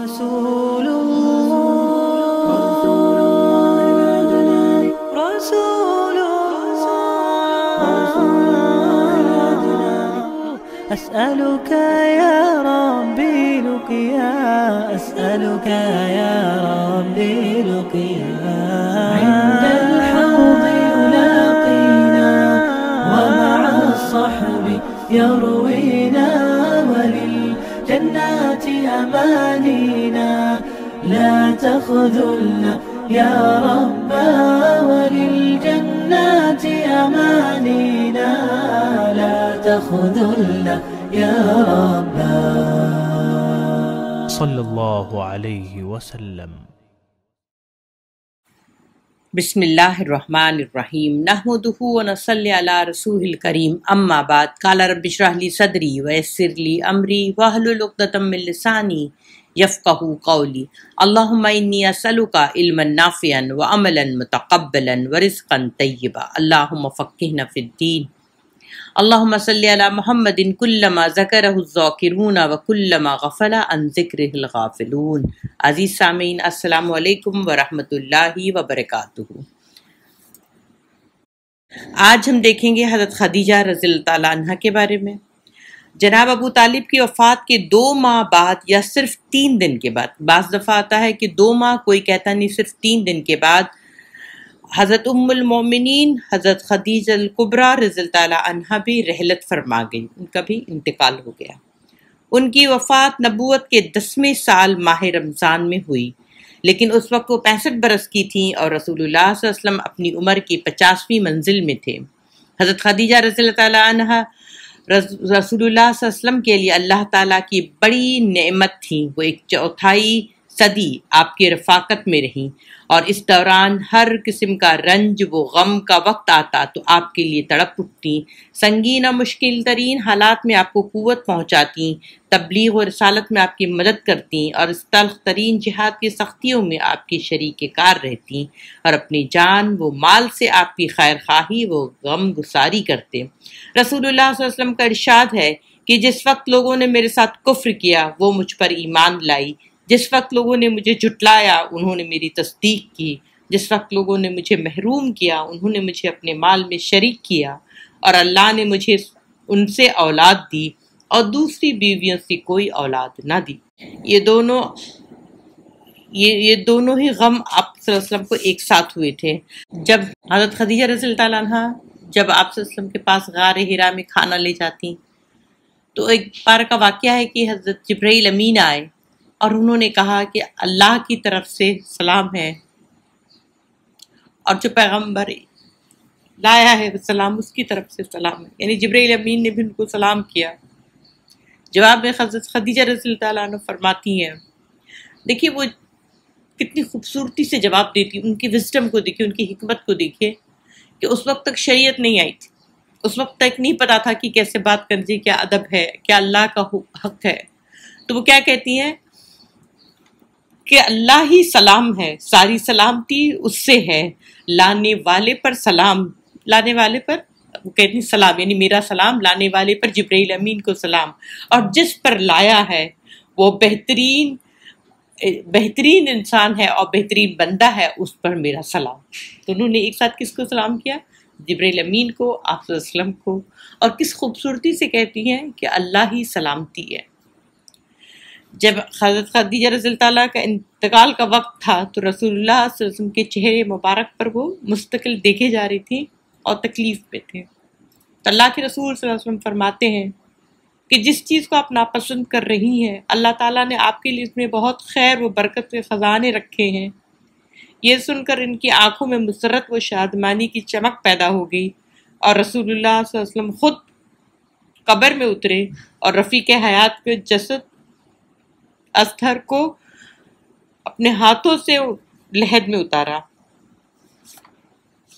رسول الله رسول الله أسألك يا ربي لقيا أسألك يا ربي لقيا عند الحوض يلاقينا ومع الصحب يروينا وللجنات أمانينا لا تخذلنا يا رب وللجنات أمانينا لا تخذلنا يا رب صلی اللہ علیہ وسلم۔ بسم اللہ الرحمن الرحیم نحمدہ ونصلی علی رسول الکریم اما بعد قال رب اشرح لی صدری ویسر لی امری واحلل عقدۃ من لسانی یفقہوا قولی اللہم انی اسألک علما نافعا وعملا متقبلا ورزقا طیبا اللہم فقہنا فی الدین اللہم صلی علی محمد کلما ذکرہ الذاکرون وکلما غفل عن ذکرہ الغافلون۔ عزیز سامعین السلام علیکم ورحمۃ اللہ وبرکاتہ۔ آج ہم دیکھیں گے حضرت خدیجہ رضی اللہ تعالیٰ عنہ کے بارے میں۔ جناب ابو طالب کی وفات کے 2 ماہ بعد یا صرف 3 دن کے بعد، بعض دفعہ آتا ہے کہ 2 ماہ، کوئی کہتا نہیں صرف 3 دن کے بعد، حضرت ام المومنین حضرت خدیجہ الکبریٰ رضی اللہ تعالیٰ عنہ بھی رحلت فرما گئی، ان کا بھی انتقال ہو گیا۔ ان کی وفات نبوت کے 10ویں سال ماہ رمضان میں ہوئی، لیکن اس وقت وہ 65 برس کی تھیں اور رسول اللہ صلی اللہ علیہ وسلم اپنی عمر کی 50ویں منزل میں تھے۔ حضرت خدیجہ رضی اللہ تعالیٰ عنہ رسول اللہ صلی اللہ علیہ وسلم کے لیے اللہ تعالیٰ کی بڑی نعمت تھیں۔ وہ 1/4 صدی آپ کی رفاقت میں رہیں، اور اس دوران ہر قسم کا رنج و غم کا وقت آتا تو آپ کے لیے تڑپ اٹھتی، سنگین اور مشکل ترین حالات میں آپ کو قوت پہنچاتی، تبلیغ و رسالت میں آپ کی مدد کرتی، اور اس تلخ ترین جہاد کی سختیوں میں آپ کی شریک کار رہتی، اور اپنی جان و مال سے آپ کی خیر خواہی و غم گساری کرتے۔ رسول اللہ صلی اللہ علیہ وسلم کا ارشاد ہے کہ جس وقت لوگوں نے میرے ساتھ کفر کیا وہ مجھ پر ایمان لائی، جس وقت لوگوں نے مجھے جھٹلایا انہوں نے میری تصدیق کی، جس وقت لوگوں نے مجھے محروم کیا انہوں نے مجھے اپنے مال میں شریک کیا، اور اللہ نے مجھے ان سے اولاد دی اور دوسری بیویوں سے کوئی اولاد نہ دی۔ یہ دونوں ہی غم آپ صلی اللہ علیہ وسلم کو ایک ساتھ ہوئے تھے۔ جب حضرت خدیجہ رضی اللہ تعالیٰ عنہ جب آپ صلی اللہ علیہ وسلم کے پاس غار ہرا میں کھانا لے جاتی تو ایک بار کا واقعہ ہے کہ حضرت جبرائیل امین آئے اور انہوں نے کہا کہ اللہ کی طرف سے سلام ہے، اور جو پیغمبر لایا ہے سلام اس کی طرف سے سلام ہے، یعنی جبرائیل امین نے بھی ان کو سلام کیا۔ جواب میں حضرت خدیجہ رضی اللہ تعالیٰ عنہ فرماتی ہیں، دیکھیے وہ کتنی خوبصورتی سے جواب دیتی، ان کی وزڈم کو دیکھیے، ان کی حکمت کو دیکھیے کہ اس وقت تک شریعت نہیں آئی تھی، اس وقت تک نہیں پتا تھا کہ کیسے بات کرنی، کیا ادب ہے، کیا اللہ کا حق ہے۔ تو وہ کیا کہتی ہیں کہ اللہ ہی سلام ہے، ساری سلامتی اس سے ہے، لانے والے پر سلام، لانے والے پر وہ کہتی ہیں سلام، یعنی میرا سلام، لانے والے پر جبرائیل امین کو سلام، اور جس پر لایا ہے وہ بہترین انسان ہے اور بہترین بندہ ہے، اس پر میرا سلام۔ تو انہوں نے ایک ساتھ کس کو سلام کیا؟ جبرائیل امین کو، آپ صلی اللہ علیہ وسلم کو، اور کس خوبصورتی سے کہتی ہیں کہ اللہ ہی سلامتی ہے۔ جب حضرت خدیجہ رضی اللہ تعالیٰ کا انتقال کا وقت تھا تو رسول اللہ صلی اللہ علیہ وسلم کے چہرے مبارک پر وہ مستقل دیکھے جا رہی تھیں اور تکلیف میں تھے۔ تو اللہ کے رسول صلی اللہ علیہ وسلم فرماتے ہیں کہ جس چیز کو آپ ناپسند کر رہی ہیں اللہ تعالیٰ نے آپ کے لیے اس میں بہت خیر و برکت کے خزانے رکھے ہیں۔ یہ سن کر ان کی آنکھوں میں مسرت و شادمانی کی چمک پیدا ہو گئی، اور رسول اللہ صلی اللہ علیہ وسلم خود قبر میں اترے اور رفیق حیات کے جسد اصغر کو اپنے ہاتھوں سے لحد میں اتارا۔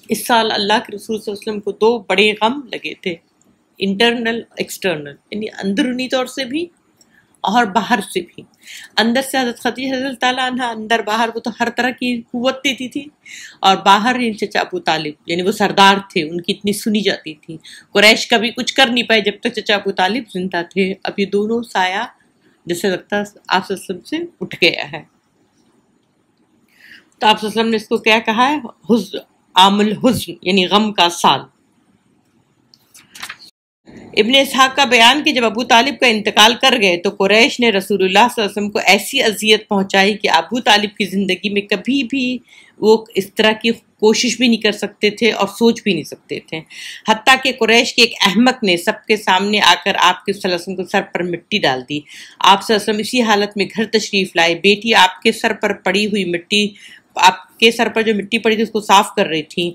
اس سال اللہ کے رسول صلی اللہ علیہ وسلم کو 2 بڑے غم لگے تھے، انٹرنل ایکسٹرنل، یعنی اندرونی طور سے بھی اور باہر سے بھی۔ اندر سے حضرت خدیجہ رضی اللہ تعالیٰ عنہ اندر باہر وہ تو ہر طرح کی قوت دیتی تھی، اور باہر چچا ابو طالب، یعنی وہ سردار تھے، ان کی اتنی سنی جاتی تھی، قریش کبھی کچھ کر نہیں پائے جب تک چچا ابو طالب زندہ تھے۔ اب یہ دونوں سایہ جسے لگتا ہے آپ صلی اللہ علیہ وسلم سے اٹھ گیا ہے۔ تو آپ صلی اللہ علیہ وسلم نے اس کو کیا کہا ہے؟ عام الحزن، یعنی غم کا سال۔ ابن اسحاق کا بیان کہ جب ابو طالب کا انتقال کر گئے تو قریش نے رسول اللہ صلی اللہ علیہ وسلم کو ایسی اذیت پہنچائی کہ ابو طالب کی زندگی میں کبھی بھی وہ اس طرح کی کوشش بھی نہیں کر سکتے تھے اور سوچ بھی نہیں سکتے تھے، حتیٰ کہ قریش کے ایک احمق نے سب کے سامنے آ کر آپ کے صلی اللہ علیہ وسلم کو سر پر مٹی ڈال دی۔ آپ صلی اللہ علیہ وسلم اسی حالت میں گھر تشریف لائے، بیٹی آپ کے سر پر پڑی ہوئی مٹی، آپ کے سر پر جو مٹی پڑی تھی اس کو صاف کر رہی تھی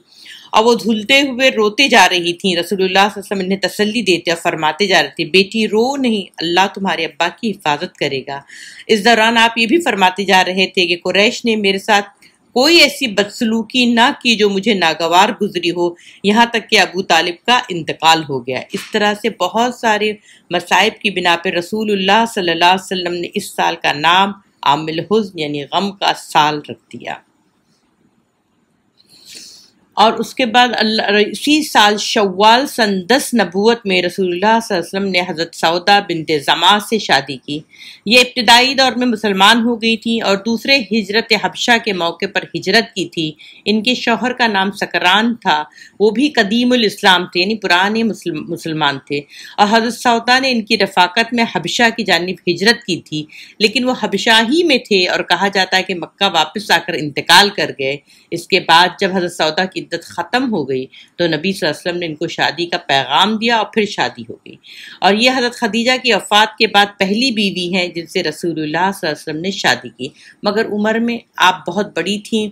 اور وہ دھلتے ہوئے روتے جا رہی تھیں۔ رسول اللہ صلی اللہ علیہ وسلم انہیں تسلی دیتے اور فرماتے جا رہے تھے، بیٹی رو نہیں، اللہ تمہارے ابا کی حفاظت کرے گا۔ اس دوران آپ یہ بھی فرماتے جا رہے تھے کہ قریش نے میرے ساتھ کوئی ایسی بدسلوکی نہ کی جو مجھے ناگوار گزری ہو، یہاں تک کہ ابو طالب کا انتقال ہو گیا۔ اس طرح سے بہت سارے مصائب کی بنا پر رسول اللہ صلی اللہ علیہ وسلم نے اس سال کا نام عام الحزن یعنی غم کا سال رکھ دیا۔ اور اس کے بعد اسی سال شوال سن 10 نبوت میں رسول اللہ صلی اللہ علیہ وسلم نے حضرت سودا بنت زمعہ سے شادی کی۔ یہ ابتدائی دور میں مسلمان ہو گئی تھی اور دوسرے ہجرت حبشہ کے موقع پر ہجرت کی تھی۔ ان کے شوہر کا نام سکران تھا، وہ بھی قدیم الاسلام تھے، یعنی پرانے مسلمان تھے، اور حضرت سودا نے ان کی رفاقت میں حبشہ کی جانب ہجرت کی تھی، لیکن وہ حبشہ ہی میں تھے اور کہا جاتا ہے کہ مکہ واپس آ کر انتقال کر گئے۔ اس کے بعد جب حضرت سودا کی عدت ختم ہو گئی تو نبی صلی اللہ علیہ وسلم نے ان کو شادی کا پیغام دیا اور پھر شادی ہو گئی، اور یہ حضرت خدیجہ کی وفات کے بعد پہلی بیوی ہیں جن سے رسول اللہ صلی اللہ علیہ وسلم نے شادی کی، مگر عمر میں آپ بہت بڑی تھیں،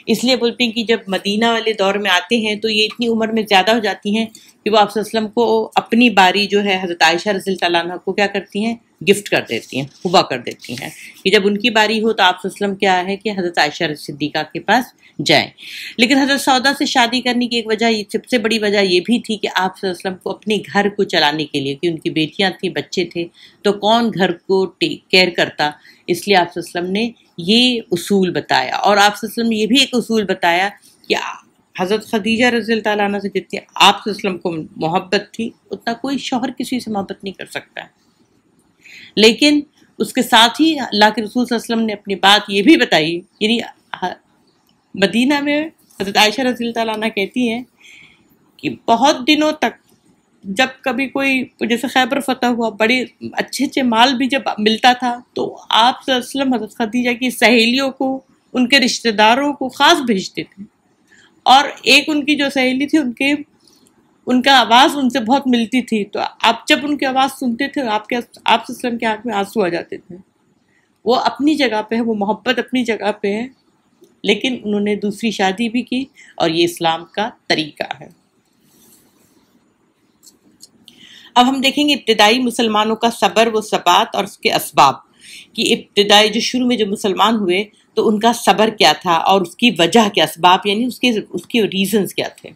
اس لیے بولتے ہیں کہ جب مدینہ والے دور میں آتے ہیں تو یہ اتنی عمر میں زیادہ ہو جاتی ہیں کہ وہ آپ صلی اللہ علیہ وسلم کو اپنی باری جو ہے حضرت عائشہ رضی اللہ عنہا کو کیا کرتی ہیں؟ گفٹ کر دیتی ہیں، ہبہ کر دیتی ہیں کہ جب ان کی باری ہو تو آپ صلی اللہ علیہ وسلم کیا ہے کہ حضرت عائشہ صدیقہ کے پاس جائیں۔ لیکن حضرت سودا سے شادی کرنے کی ایک وجہ، سب سے بڑی وجہ یہ بھی تھی کہ آپ صلی اللہ علیہ وسلم کو اپنے گھر کو چلانے کے لیے، کہ ان کی بیٹیاں تھیں، بچے تھے، تو کون گھر کو ٹیک کیئر کرتا، اس لیے آپ صلی اللہ علیہ وسلم نے یہ اصول بتایا۔ اور آپ صلی اللہ علیہ وسلم نے یہ بھی ایک اصول بتایا کہ حضرت خدیجہ رضی اللہ عنہ سے جتنی آپ صلی اللہ علیہ وسلم کو محبت تھی اتنا کوئی شوہر کسی سے محبت نہیں کر سکتا ہے، لیکن اس کے ساتھ ہی اللہ کے رسول صلی اللہ علیہ وسلم نے اپنی بات یہ بھی بتائی، یعنی مدینہ میں حضرت عائشہ رضی اللہ عنہ کہتی ہیں کہ بہت دنوں تک جب کبھی کوئی جیسے خیبر فتح ہوا، بڑے اچھے اچھے مال بھی جب ملتا تھا تو آپ صلی اللہ علیہ وسلم حضرت خدیجہ کی سہیلیوں کو، ان کے رشتہ داروں کو خاص بھیجتے تھے، اور ایک ان کی جو سہیلی تھی ان کا آواز ان سے بہت ملتی تھی، تو آپ جب ان کی آواز سنتے تھے آپ صلی اللہ علیہ وسلم کی آنکھ میں آنسو آ جاتے تھے۔ وہ اپنی جگہ پہ ہے، وہ محبت اپنی جگہ پہ ہے، لیکن انہوں نے دوسری شادی بھی کی، اور یہ اسلام کا طریقہ ہے۔ اب ہم دیکھیں گے ابتدائی مسلمانوں کا صبر و ثبات اور اس کے اسباب، کہ ابتدائی جو شروع میں جو مسلمان ہوئے تو ان کا صبر کیا تھا اور اس کی وجہ کے اسباب، یعنی اس کے ریزنز کیا تھے۔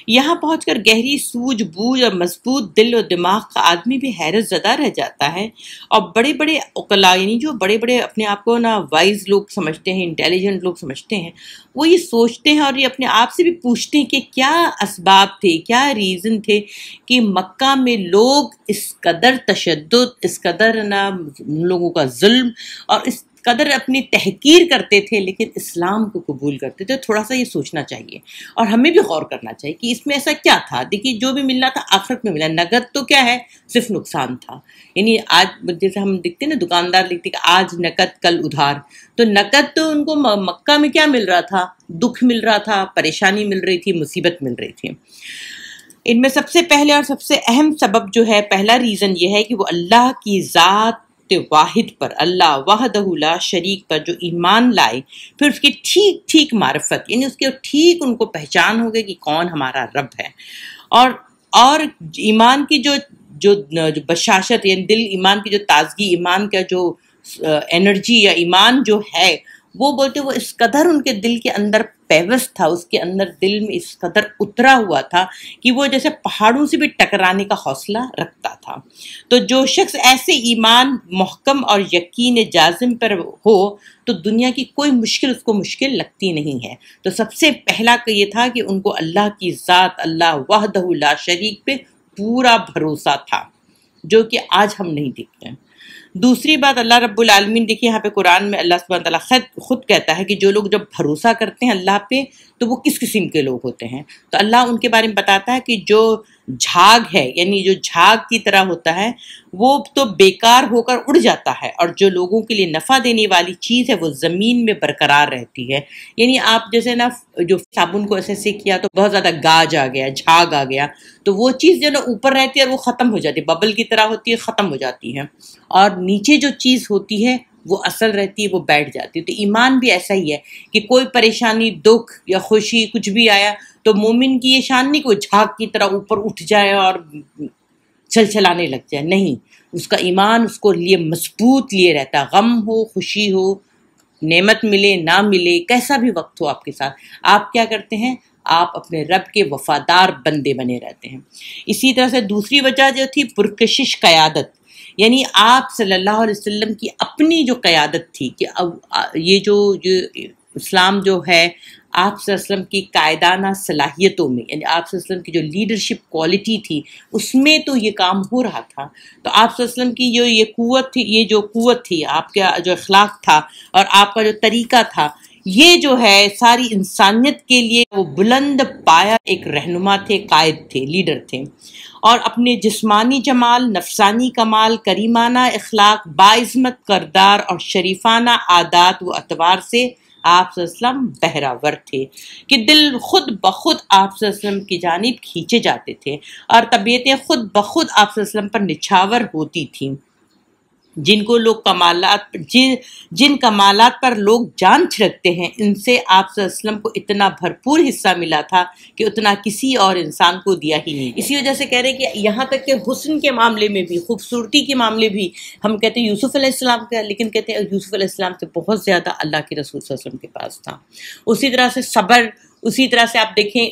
یہاں پہنچ کر گہری سوجھ بوجھ اور مضبوط دل و دماغ کا آدمی بھی حیرت زدہ رہ جاتا ہے، اور بڑے بڑے عقلاء، یعنی جو بڑے بڑے اپنے آپ کو نا وائز لوگ سمجھتے ہیں، انٹیلیجنٹ لوگ سمجھتے ہیں، وہ یہ سوچتے ہیں اور یہ اپنے آپ سے بھی پوچھتے ہیں کہ کیا اسباب تھے، کیا ریزن تھے کہ مکہ میں لوگ اس قدر تشدد، اس قدر نا لوگوں کا ظلم اور اس قدر اپنی تحقیر کرتے تھے لیکن اسلام کو قبول کرتے تھے۔ تھوڑا سا یہ سوچنا چاہیے اور ہمیں بھی غور کرنا چاہیے کہ اس میں ایسا کیا تھا۔ دیکھیے جو بھی ملنا تھا آخرت میں ملا، نقد تو کیا ہے، صرف نقصان تھا۔ یعنی آج جیسے ہم دیکھتے ہیں نا، دکاندار لکھتے کہ آج نقد کل ادھار، تو نقد تو ان کو مکہ میں کیا مل رہا تھا، دکھ مل رہا تھا، پریشانی مل رہی تھی، مصیبت مل رہی تھی۔ ان میں سب سے پہلے اور سب سے اہم سبب جو ہے، پہلا ریزن یہ ہے کہ وہ اللہ کی ذات واحد پر، اللہ وحدہ لا شریک پر جو ایمان لائے، پھر اس کی ٹھیک ٹھیک معرفت، یعنی اس کے ٹھیک ان کو پہچان ہو گئی کہ کون ہمارا رب ہے، اور ایمان کی جو بشاشت، یعنی دل ایمان کی جو تازگی، ایمان کا جو انرجی یا ایمان جو ہے، وہ بولتے وہ اس قدر ان کے دل کے اندر پیوست تھا، اس کے اندر دل میں اس قدر اترا ہوا تھا کہ وہ جیسے پہاڑوں سے بھی ٹکرانے کا حوصلہ رکھتا تھا۔ تو جو شخص ایسے ایمان محکم اور یقین جازم پر ہو تو دنیا کی کوئی مشکل اس کو مشکل لگتی نہیں ہے۔ تو سب سے پہلا یہ تھا کہ ان کو اللہ کی ذات، اللہ وحدہ لا شریک پہ پورا بھروسہ تھا، جو کہ آج ہم نہیں دیکھتے ہیں۔ دوسری بات اللہ رب العالمین دیکھیے یہاں پہ قرآن میں اللہ سبحانہ تعالیٰ خود کہتا ہے کہ جو لوگ جب بھروسہ کرتے ہیں اللہ پہ تو وہ کس قسم کے لوگ ہوتے ہیں. تو اللہ ان کے بارے میں بتاتا ہے کہ جو جھاگ ہے یعنی جو جھاگ کی طرح ہوتا ہے وہ تو بیکار ہو کر اڑ جاتا ہے، اور جو لوگوں کے لیے نفع دینے والی چیز ہے وہ زمین میں برقرار رہتی ہے. یعنی آپ جیسے نا جو صابن کو ایسے سے کیا تو بہت زیادہ گاج آ گیا، جھاگ آ گیا، تو وہ چیز جو نا اوپر رہتی ہے اور وہ ختم ہو جاتی ہے، ببل کی طرح ہوتی ہے، ختم ہو جاتی ہے، اور نیچے جو چیز ہوتی ہے وہ اصل رہتی ہے، وہ بیٹھ جاتی ہے. تو ایمان بھی ایسا ہی ہے کہ کوئی پریشانی، دکھ یا خوشی کچھ بھی آیا تو مومن کی یہ شان نہیں کہ وہ جھاگ کی طرح اوپر اٹھ جائے اور چلانے لگ جائے، نہیں، اس کا ایمان اس کو لیے مضبوط لیے رہتا ہے. غم ہو، خوشی ہو، نعمت ملے نہ ملے، کیسا بھی وقت ہو آپ کے ساتھ، آپ کیا کرتے ہیں؟ آپ اپنے رب کے وفادار بندے بنے رہتے ہیں. اسی طرح سے دوسری وجہ جو تھی پرکشش قیادت، یعنی آپ صلی اللہ علیہ وسلم کی اپنی جو قیادت تھی کہ یہ جو اسلام جو ہے آپ صلی اللہ علیہ وسلم کی قائدانہ صلاحیتوں میں، یعنی آپ صلی اللہ علیہ وسلم کی جو لیڈرشپ کوالٹی تھی اس میں تو یہ کام ہو رہا تھا. تو آپ صلی اللہ علیہ وسلم کی جو یہ قوت تھی، یہ جو قوت تھی، آپ کا جو اخلاق تھا اور آپ کا جو طریقہ تھا، یہ جو ہے ساری انسانیت کے لیے وہ بلند پایا ایک رہنما تھے، قائد تھے، لیڈر تھے. اور اپنے جسمانی جمال، نفسانی کمال، کریمانہ اخلاق، باعظمت کردار اور شریفانہ عادات و اطوار سے آپ صلی اللہ علیہ وسلم بہراور تھے کہ دل خود بخود آپ صلی اللہ علیہ وسلم کی جانب کھینچے جاتے تھے اور طبیعتیں خود بخود آپ صلی اللہ علیہ وسلم پر نچھاور ہوتی تھیں. جن کو لوگ جن کمالات پر لوگ جان چھڑکتے ہیں، ان سے آپ صلی اللہ علیہ وسلم کو اتنا بھرپور حصہ ملا تھا کہ اتنا کسی اور انسان کو دیا ہی نہیں. اسی وجہ سے کہہ رہے کہ یہاں تک کہ حسن کے معاملے میں بھی، خوبصورتی کے معاملے بھی ہم کہتے ہیں یوسف علیہ السلام کا، لیکن کہتے ہیں یوسف علیہ السلام سے بہت زیادہ اللہ کے رسول صلی اللہ علیہ وسلم کے پاس تھا. اسی طرح سے صبر، اسی طرح سے آپ دیکھیں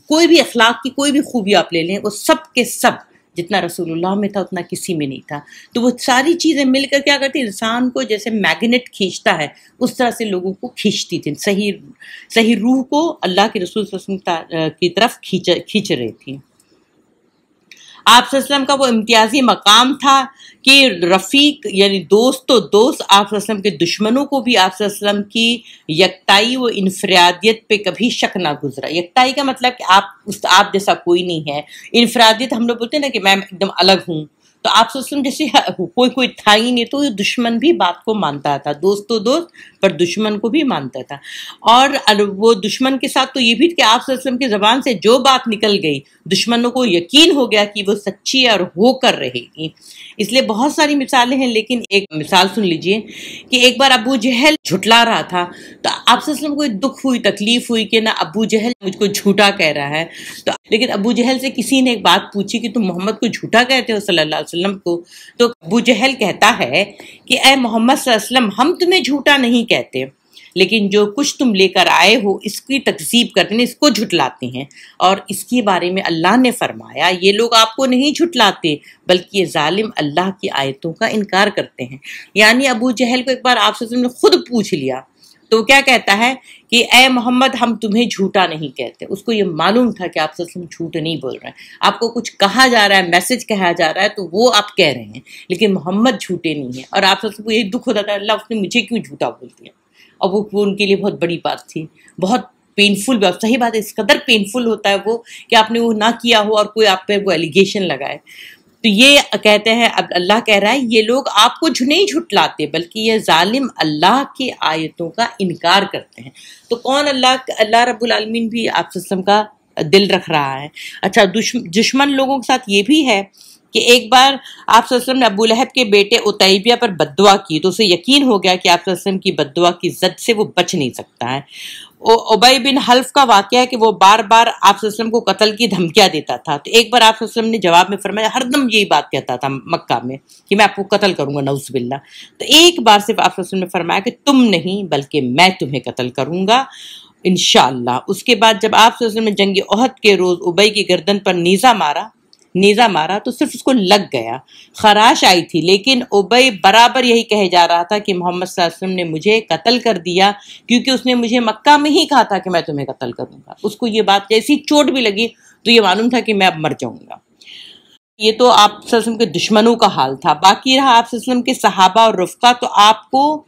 کوئی بھی اخلاق کی کوئی بھی خوبی آپ لے لیں، وہ سب کے سب جتنا رسول اللہ میں تھا اتنا کسی میں نہیں تھا. تو وہ ساری چیزیں مل کر کیا کرتی، انسان کو جیسے میگنیٹ کھینچتا ہے اس طرح سے لوگوں کو کھینچتی تھی، صحیح روح کو اللہ کے رسول صلی اللہ علیہ وسلم کی طرف کھینچ رہی تھی. آپ صلی اللہ علیہ وسلم کا وہ امتیازی مقام تھا کہ رفیق یعنی دوست تو دوست، آپ صلی اللہ علیہ وسلم کے دشمنوں کو بھی آپ صلی اللہ علیہ وسلم کی یکتائی و انفرادیت پہ کبھی شک نہ گزرا. یکتائی کا مطلب کہ آپ جیسا کوئی نہیں ہے. انفرادیت ہم لوگ بولتے ہیں نا کہ میں ایک دم الگ ہوں، تو آپ صلی اللہ علیہ وسلم جیسے کوئی تھا ہی نہیں، تو دشمن بھی بات کو مانتا تھا، دوست تو دوست پر دشمن کو بھی مانتا تھا. اور وہ دشمن کے ساتھ تو یہ بھی کہ آپ صلی اللہ علیہ وسلم کی زبان سے جو بات نکل گئی دشمنوں کو یقین ہو گیا کہ وہ سچی اور ہو کر رہے گی. اس لیے بہت ساری مثالیں ہیں، لیکن ایک مثال سن لیجئے کہ ایک بار ابو جہل جھٹلا رہا تھا، تو آپ صلی اللہ علیہ وسلم کو دکھ ہوئی، تکلیف ہوئی کہ نا ابو جہل مجھ کو جھوٹا کہہ رہا ہے. تو لیکن ابو جہل سے کسی نے ایک بات پوچھی کہ تم محمد کو جھوٹا کہتے ہو صلی اللہ علیہ وسلم کو. تو ابو جہل کہتا ہے کہ اے محمد صلی اللہ علیہ وسلم، ہم تمہیں جھوٹا نہیں کہتے، لیکن جو کچھ تم لے کر آئے ہو اس کی تکذیب کرتے ہیں، اس کو جھٹلاتے ہیں. اور اس کے بارے میں اللہ نے فرمایا یہ لوگ آپ کو نہیں جھٹلاتے بلکہ یہ ظالم اللہ کی آیتوں کا انکار کرتے ہیں. یعنی ابو جہل کو ایک بار آپ صلی اللہ علیہ وسلم نے خود پوچھ لیا تو وہ کیا کہتا ہے کہ اے محمد ہم تمہیں جھوٹا نہیں کہتے. اس کو یہ معلوم تھا کہ آپ صلی اللہ علیہ وسلم جھوٹ نہیں بول رہے ہیں، آپ کو کچھ کہا جا رہا ہے، میسج کہا جا رہا ہے تو وہ آپ کہہ رہے ہیں، لیکن محمد جھوٹے نہیں ہیں. اور آپ صلی اللہ علیہ وسلم کو یہی دکھ ہوتا تھا اللہ اس نے مجھے کیوں جھوٹا بول دیا. اور وہ ان کے لیے بہت بڑی بات تھی، بہت پینفل بات. صحیح بات ہے، اس قدر پینفل ہوتا ہے وہ کہ آپ نے وہ نہ کیا ہو اور کوئی آپ پہ وہ ایلیگیشن لگائے. تو یہ کہتے ہیں اب اللہ کہہ رہا ہے یہ لوگ آپ کو نہیں جھٹلاتے بلکہ یہ ظالم اللہ کی آیتوں کا انکار کرتے ہیں. تو کون اللہ رب العالمین بھی آپ صلی اللہ علیہ وسلم کا دل رکھ رہا ہے. اچھا دشمن لوگوں کے ساتھ یہ بھی ہے کہ ایک بار آپ صلی اللہ علیہ وسلم نے ابو لہب کے بیٹے عتیبیہ پر بد دعا کی تو اسے یقین ہو گیا کہ آپ صلی اللہ علیہ وسلم کی بد دعا کی زد سے وہ بچ نہیں سکتا ہے. ابی بن حلف کا واقعہ ہے کہ وہ بار بار آپ صلی اللہ علیہ وسلم کو قتل کی دھمکیاں دیتا تھا. تو ایک بار آپ صلی اللہ علیہ وسلم نے جواب میں فرمایا، ہر دم یہی بات کہتا تھا مکہ میں کہ میں آپ کو قتل کروں گا نعوذ باللہ. تو ایک بار صرف آپ صلی اللہ علیہ وسلم نے فرمایا کہ تم نہیں بلکہ میں تمہیں قتل کروں گا انشاءاللہ. اس کے بعد جب آپ صلی اللہ علیہ وسلم نے جنگ احد کے روز ابی کی گردن پر نیزہ مارا تو صرف اس کو لگ گیا، خراش آئی تھی، لیکن ابی برابر یہی کہے جا رہا تھا کہ محمد صلی اللہ علیہ وسلم نے مجھے قتل کر دیا کیونکہ اس نے مجھے مکہ میں ہی کہا تھا کہ میں تمہیں قتل کروں گا. اس کو یہ بات جیسی چوٹ بھی لگی تو یہ معلوم تھا کہ میں اب مر جاؤں گا. یہ تو آپ صلی اللہ علیہ وسلم کے دشمنوں کا حال تھا. باقی رہا آپ صلی اللہ علیہ وسلم کے صحابہ اور رفقا، تو آپ کو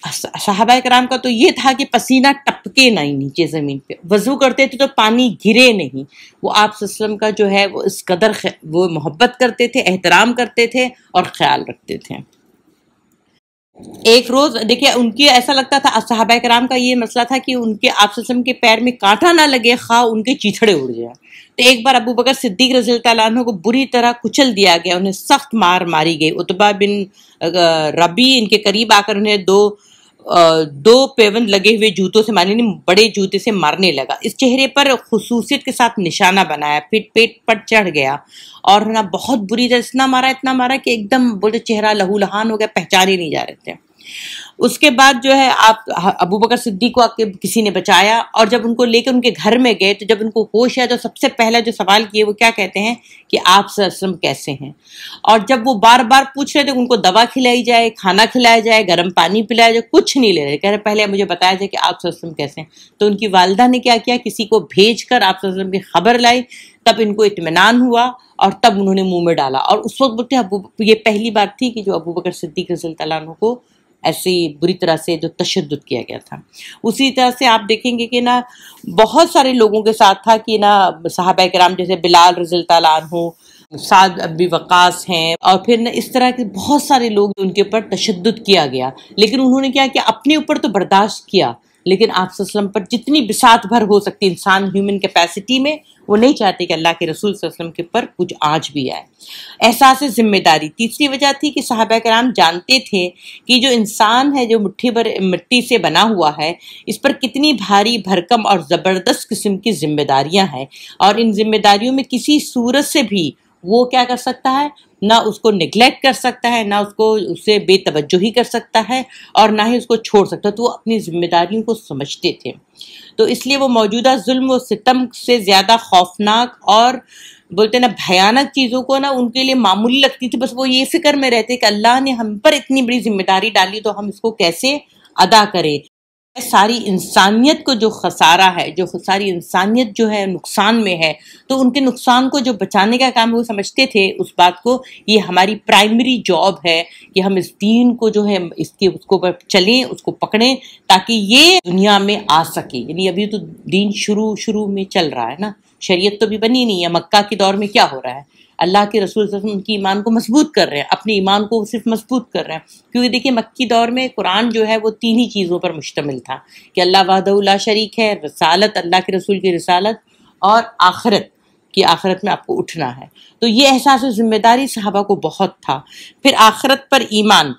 صحابہ کرام کا تو یہ تھا کہ پسینہ ٹپکے نہیں نیچے زمین پہ، وضو کرتے تھے تو پانی گرے نہیں. وہ آپ صلی اللہ علیہ وسلم کا جو ہے وہ اس قدر وہ محبت کرتے تھے، احترام کرتے تھے اور خیال رکھتے تھے. ایک روز دیکھیے ان کی ایسا لگتا تھا، صحابہ کرام کا یہ مسئلہ تھا کہ ان کے آپ صلی اللہ علیہ وسلم کے پیر میں کانٹا نہ لگے، خواہ ان کے چیتھڑے اڑ جائیں. تو ایک بار ابو بکر صدیق رضی اللہ عنہ کو بری طرح کچل دیا گیا، انہیں سخت مار ماری گئی. عتبہ بن ربی ان کے قریب آ کر انہیں دو پیوند لگے ہوئے جوتوں سے مارنے، بڑے جوتے سے مارنے لگا. اس چہرے پر خصوصیت کے ساتھ نشانہ بنایا، پھر پیٹ پر چڑھ گیا اور نا بہت بری طرح اتنا مارا کہ ایک دم بولے چہرہ لہو لہان ہو گیا، پہچانے نہیں جا رہے تھے. اس کے بعد جو ہے آپ ابو بکر صدیق کو کسی نے بچایا، اور جب ان کو لے کے ان کے گھر میں گئے تو جب ان کو ہوش ہے تو سب سے پہلا جو سوال کیے وہ کیا کہتے ہیں کہ آپ صلی اللہ علیہ وسلم کیسے ہیں. اور جب وہ بار بار پوچھ رہے تھے ان کو دوا کھلائی جائے، کھانا کھلایا جائے، گرم پانی پلایا جائے، کچھ نہیں لے رہے. کہہ رہے پہلے مجھے بتایا جائے کہ آپ صلی اللہ علیہ وسلم کیسے ہیں. تو ان کی والدہ نے کیا کیا، کسی کو بھیج کر آپ صلی اللہ علیہ وسلم کی خبر لائی. تب ان کو اطمینان ہوا اور تب انہوں نے منہ میں ڈالا. اور اس وقت بولتے یہ پہلی بات تھی کہ جو ابو بکر صدیق رضی اللہ عنہ کو ایسی بری طرح سے جو تشدد کیا گیا تھا. اسی طرح سے آپ دیکھیں گے کہ نا بہت سارے لوگوں کے ساتھ تھا کہ نا صحابہ کرام جیسے بلال رضی اللہ عنہ، سعد ابی وقاص ہیں، اور پھر نا اس طرح کے بہت سارے لوگ ان کے اوپر تشدد کیا گیا. لیکن انہوں نے کیا اپنے اوپر تو برداشت کیا، لیکن آپ صلی اللہ علیہ وسلم پر جتنی بساط بھر ہو سکتی انسان ہیومن کیپیسٹی میں، وہ نہیں چاہتے کہ اللہ کے رسول صلی اللہ علیہ وسلم کے پر کچھ آنچ بھی آئے. احساس ذمہ داری تیسری وجہ تھی کہ صحابہ کرام جانتے تھے کہ جو انسان ہے جو مٹھی بھر مٹی سے بنا ہوا ہے، اس پر کتنی بھاری بھرکم اور زبردست قسم کی ذمہ داریاں ہیں، اور ان ذمہ داریوں میں کسی صورت سے بھی وہ کیا کر سکتا ہے، نہ اس کو نگلیکٹ کر سکتا ہے، نہ اسے بے توجہی کر سکتا ہے، اور نہ ہی اس کو چھوڑ سکتا ہے. تو وہ اپنی ذمہ داریوں کو سمجھتے تھے. تو اس لیے وہ موجودہ ظلم و ستم سے زیادہ خوفناک اور بولتے نا بھیانک چیزوں کو نا ان کے لیے معمولی لگتی تھی. بس وہ یہ فکر میں رہتے کہ اللہ نے ہم پر اتنی بڑی ذمہ داری ڈالی تو ہم اس کو کیسے ادا کریں. ساری انسانیت کو جو خسارہ ہے، جو ساری انسانیت جو ہے نقصان میں ہے، تو ان کے نقصان کو جو بچانے کا کام وہ سمجھتے تھے اس بات کو یہ ہماری پرائمری جاب ہے کہ ہم اس دین کو جو ہے اس کو چلیں، اس کو پکڑیں تاکہ یہ دنیا میں آ سکے. یعنی ابھی تو دین شروع میں چل رہا ہے نا، شریعت تو بھی بنی نہیں ہے. مکہ کے دور میں کیا ہو رہا ہے، اللہ کے رسول صلی اللہ علیہ وسلم ان کی ایمان کو مضبوط کر رہے ہیں، اپنے ایمان کو صرف مضبوط کر رہے ہیں. کیونکہ دیکھیں مکی دور میں قرآن جو ہے وہ 3 ہی چیزوں پر مشتمل تھا کہ اللہ وحدہ لا شریک ہے، رسالت، اللہ کے رسول کی رسالت، اور آخرت میں آپ کو اٹھنا ہے. تو یہ احساس ذمہ داری صحابہ کو بہت تھا. پھر آخرت پر ایمان،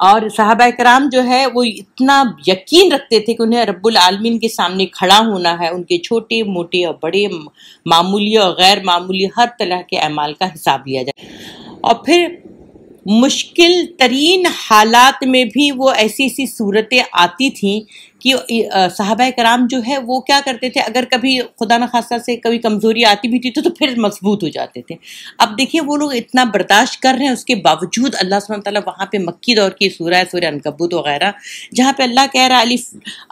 اور صحابہ کرام جو ہے وہ اتنا یقین رکھتے تھے کہ انہیں رب العالمین کے سامنے کھڑا ہونا ہے، ان کے چھوٹے موٹے اور بڑے معمولی اور غیر معمولی ہر طرح کے اعمال کا حساب لیا جائے. اور پھر مشکل ترین حالات میں بھی وہ ایسی صورتیں آتی تھیں کہ صحابہ کرام جو ہے وہ کیا کرتے تھے، اگر کبھی خدا نخواستہ سے کبھی کمزوری آتی بھی تھی تو پھر مضبوط ہو جاتے تھے. اب دیکھیں وہ لوگ اتنا برداشت کر رہے ہیں، اس کے باوجود اللہ سبحانہ وتعالیٰ وہاں پہ مکی دور کی سورہ عنکبوت وغیرہ جہاں پہ اللہ کہہ رہا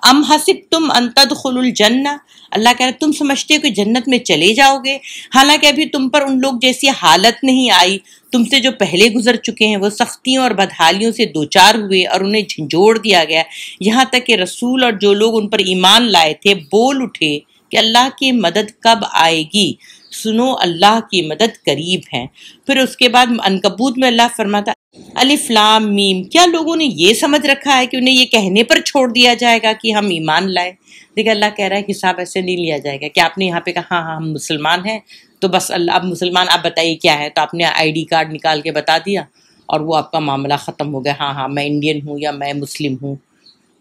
ام حسبتم ان تدخلوا الجنہ، اللہ کہہ رہا تم سمجھتے ہو کہ جنت میں چلے جاؤ گے، حالانکہ ابھی تم پر ان لوگ جیسی حالت نہیں آئی. تم سے جو پہلے گزر چکے ہیں وہ سختیوں اور بدحالیوں سے دوچار ہوئے اور انہیں جھنجھوڑ دیا گیا، یہاں تک کہ رسول اور جو لوگ ان پر ایمان لائے تھے بول اٹھے کہ اللہ کی مدد کب آئے گی، سنو اللہ کی مدد قریب ہے. پھر اس کے بعد عنکبوت میں اللہ فرماتا الف لام میم، کیا لوگوں نے یہ سمجھ رکھا ہے کہ انہیں یہ کہنے پر چھوڑ دیا جائے گا کہ ہم ایمان لائے. دیکھیں اللہ کہہ رہا ہے کہ حساب ایسے نہیں لیا جائے گا کہ آپ نے یہاں پہ کہا ہاں ہم مسلمان ہیں تو بس اللہ اب مسلمان آپ بتائیے کیا ہے، تو آپ نے ID کارڈ نکال کے بتا دیا اور وہ آپ کا معاملہ ختم ہو گیا، ہاں میں انڈین ہوں یا میں مسلم ہوں.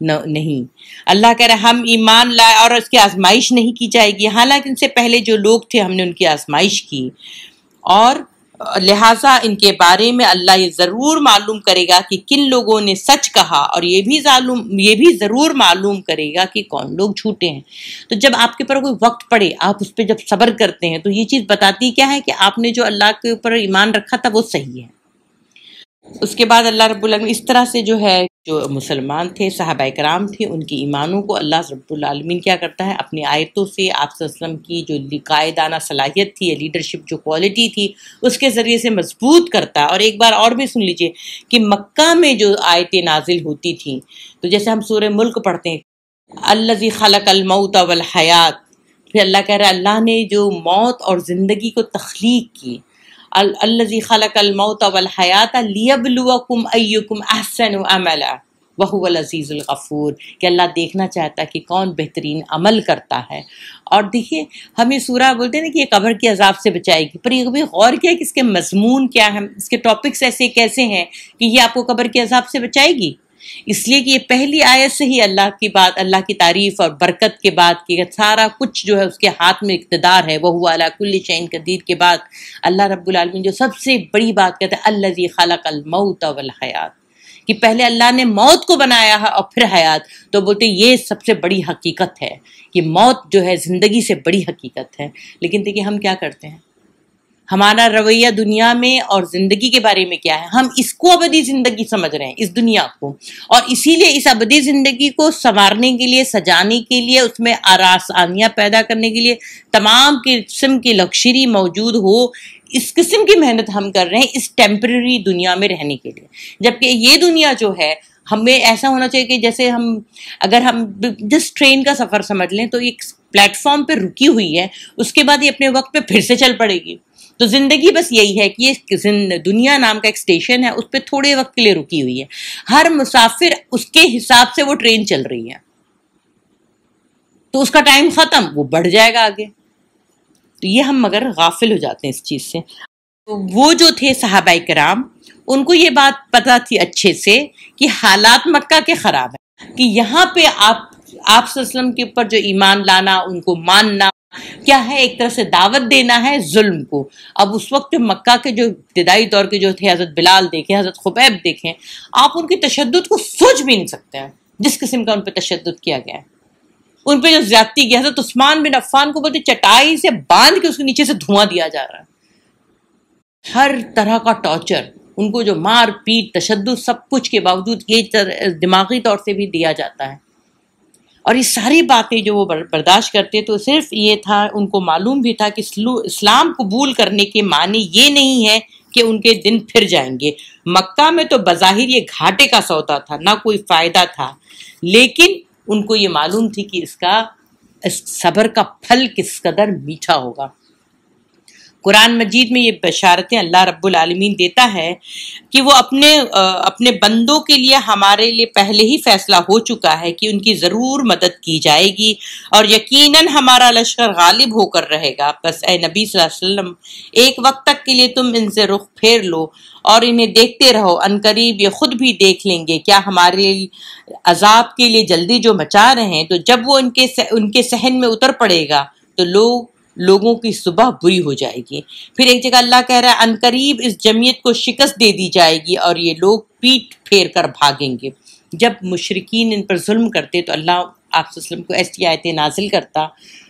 نہیں، اللہ کہہ رہا ہے ہم ایمان لائے اور اس کی آزمائش نہیں کی جائے گی، حالانکہ ان سے پہلے جو لوگ تھے ہم نے ان کی آزمائش کی، اور لہٰذا ان کے بارے میں اللہ یہ ضرور معلوم کرے گا کہ کن لوگوں نے سچ کہا، اور یہ بھی ضرور معلوم کرے گا کہ کون لوگ جھوٹے ہیں. تو جب آپ کے اوپر کوئی وقت پڑے، آپ اس پہ جب صبر کرتے ہیں تو یہ چیز بتاتی کیا ہے کہ آپ نے جو اللہ کے اوپر ایمان رکھا تھا وہ صحیح ہے. اس کے بعد اللہ رب العالمین اس طرح سے جو ہے جو مسلمان تھے، صحابہ کرام تھے، ان کی ایمانوں کو اللہ رب العالمین کیا کرتا ہے، اپنی آیتوں سے آپ صلی اللہ علیہ وسلم کی جو قائدانہ صلاحیت تھی یا لیڈرشپ جو کوالٹی تھی اس کے ذریعے سے مضبوط کرتا ہے۔ اور ایک بار اور بھی سن لیجئے کہ مکہ میں جو آیتیں نازل ہوتی تھیں، تو جیسے ہم سورہ ملک پڑھتے ہیں، الذی خلق الموت والحیات، پھر اللہ کہہ رہا ہے اللہ نے جو موت اور زندگی کو تخلیق کی، الذی خلق الموت والحیات لیبلوکم ایکم احسن عملا وہو العزیز الغفور، کہ اللہ دیکھنا چاہتا ہے کہ کون بہترین عمل کرتا ہے۔ اور دیکھیے ہم یہ سورہ بولتے ہیں نا کہ یہ قبر کے عذاب سے بچائے گی، پر یہ بھی غور کیا کہ اس کے مضمون کیا ہیں، اس کے ٹاپکس ایسے کیسے ہیں کہ یہ آپ کو قبر کے عذاب سے بچائے گی؟ اس لیے کہ یہ پہلی آیت سے ہی اللہ کی بات، اللہ کی تعریف اور برکت کے بعد کہ سارا کچھ جو ہے اس کے ہاتھ میں اقتدار ہے، وہ علی کل شیء قدیر کے بعد اللہ رب العالمین جو سب سے بڑی بات کہتے ہیں الذی خلق الموت والحیات، کہ پہلے اللہ نے موت کو بنایا ہے اور پھر حیات، تو بولتے یہ سب سے بڑی حقیقت ہے کہ موت جو ہے زندگی سے بڑی حقیقت ہے۔ لیکن دیکھیے ہم کیا کرتے ہیں، ہمارا رویہ دنیا میں اور زندگی کے بارے میں کیا ہے، ہم اس کو ابدی زندگی سمجھ رہے ہیں، اس دنیا کو، اور اسی لیے اس ابدی زندگی کو سنوارنے کے لیے، سجانے کے لیے، اس میں آسانیاں پیدا کرنے کے لیے تمام قسم کی لگژری موجود ہو، اس قسم کی محنت ہم کر رہے ہیں اس ٹیمپرری دنیا میں رہنے کے لیے۔ جبکہ یہ دنیا جو ہے ہمیں ایسا ہونا چاہیے کہ جیسے اگر ہم جس ٹرین کا سفر سمجھ لیں تو ایک پلیٹ فارم پہ رکی ہوئی ہے، اس کے بعد یہ اپنے وقت پہ پھر سے چل پڑے گی۔ تو زندگی بس یہی ہے کہ یہ دنیا نام کا ایک اسٹیشن ہے، اس پہ تھوڑے وقت کے لیے رکی ہوئی ہے، ہر مسافر اس کے حساب سے وہ ٹرین چل رہی ہے، تو اس کا ٹائم ختم، وہ بڑھ جائے گا آگے۔ تو یہ ہم مگر غافل ہو جاتے ہیں اس چیز سے۔ تو وہ جو تھے صحابہ کرام، ان کو یہ بات پتہ تھی اچھے سے کہ حالات مکہ کے خراب ہیں، کہ یہاں پہ آپ صلی اللہ علیہ وسلم کے اوپر جو ایمان لانا، ان کو ماننا کیا ہے، ایک طرح سے دعوت دینا ہے ظلم کو۔ اب اس وقت مکہ کے جو ابتدائی دور کے جو تھے، حضرت بلال دیکھیں، حضرت خبیب دیکھیں، آپ ان کی تشدد کو سوچ بھی نہیں سکتے ہیں، جس قسم کا ان پہ تشدد کیا گیا ہے، ان پہ جو زیادتی کی۔ حضرت عثمان بن عفان کو بولتے چٹائی سے باندھ کے اس کے نیچے سے دھواں دیا جا رہا ہے، ہر طرح کا ٹارچر، ان کو جو مار پیٹ تشدد سب کچھ کے باوجود یہ دماغی طور سے بھی دیا جاتا ہے۔ اور یہ ساری باتیں جو وہ برداشت کرتے تو صرف یہ تھا، ان کو معلوم بھی تھا کہ اسلام قبول کرنے کے معنی یہ نہیں ہے کہ ان کے دن پھر جائیں گے۔ مکہ میں تو بظاہر یہ گھاٹے کا سودا تھا، نہ کوئی فائدہ تھا، لیکن ان کو یہ معلوم تھی کہ اس صبر کا پھل کس قدر میٹھا ہوگا۔ قرآن مجید میں یہ بشارتیں اللہ رب العالمین دیتا ہے کہ وہ اپنے بندوں کے لیے ہمارے لیے پہلے ہی فیصلہ ہو چکا ہے کہ ان کی ضرور مدد کی جائے گی، اور یقیناً ہمارا لشکر غالب ہو کر رہے گا۔ بس اے نبی صلی اللہ علیہ وسلم ایک وقت تک کے لیے تم ان سے رخ پھیر لو اور انہیں دیکھتے رہو، عنقریب یہ خود بھی دیکھ لیں گے کیا ہمارے عذاب کے لیے جلدی جو مچا رہے ہیں، تو جب وہ ان کے صحن میں اتر پڑے گا تو لوگوں کی صبح بری ہو جائے گی۔ پھر ایک جگہ اللہ کہہ رہا ہے عنقریب اس جمعیت کو شکست دے دی جائے گی اور یہ لوگ پیٹ پھیر کر بھاگیں گے۔ جب مشرکین ان پر ظلم کرتے تو اللہ آپ صلی اللہ علیہ وسلم کو ایسی آیتیں نازل کرتا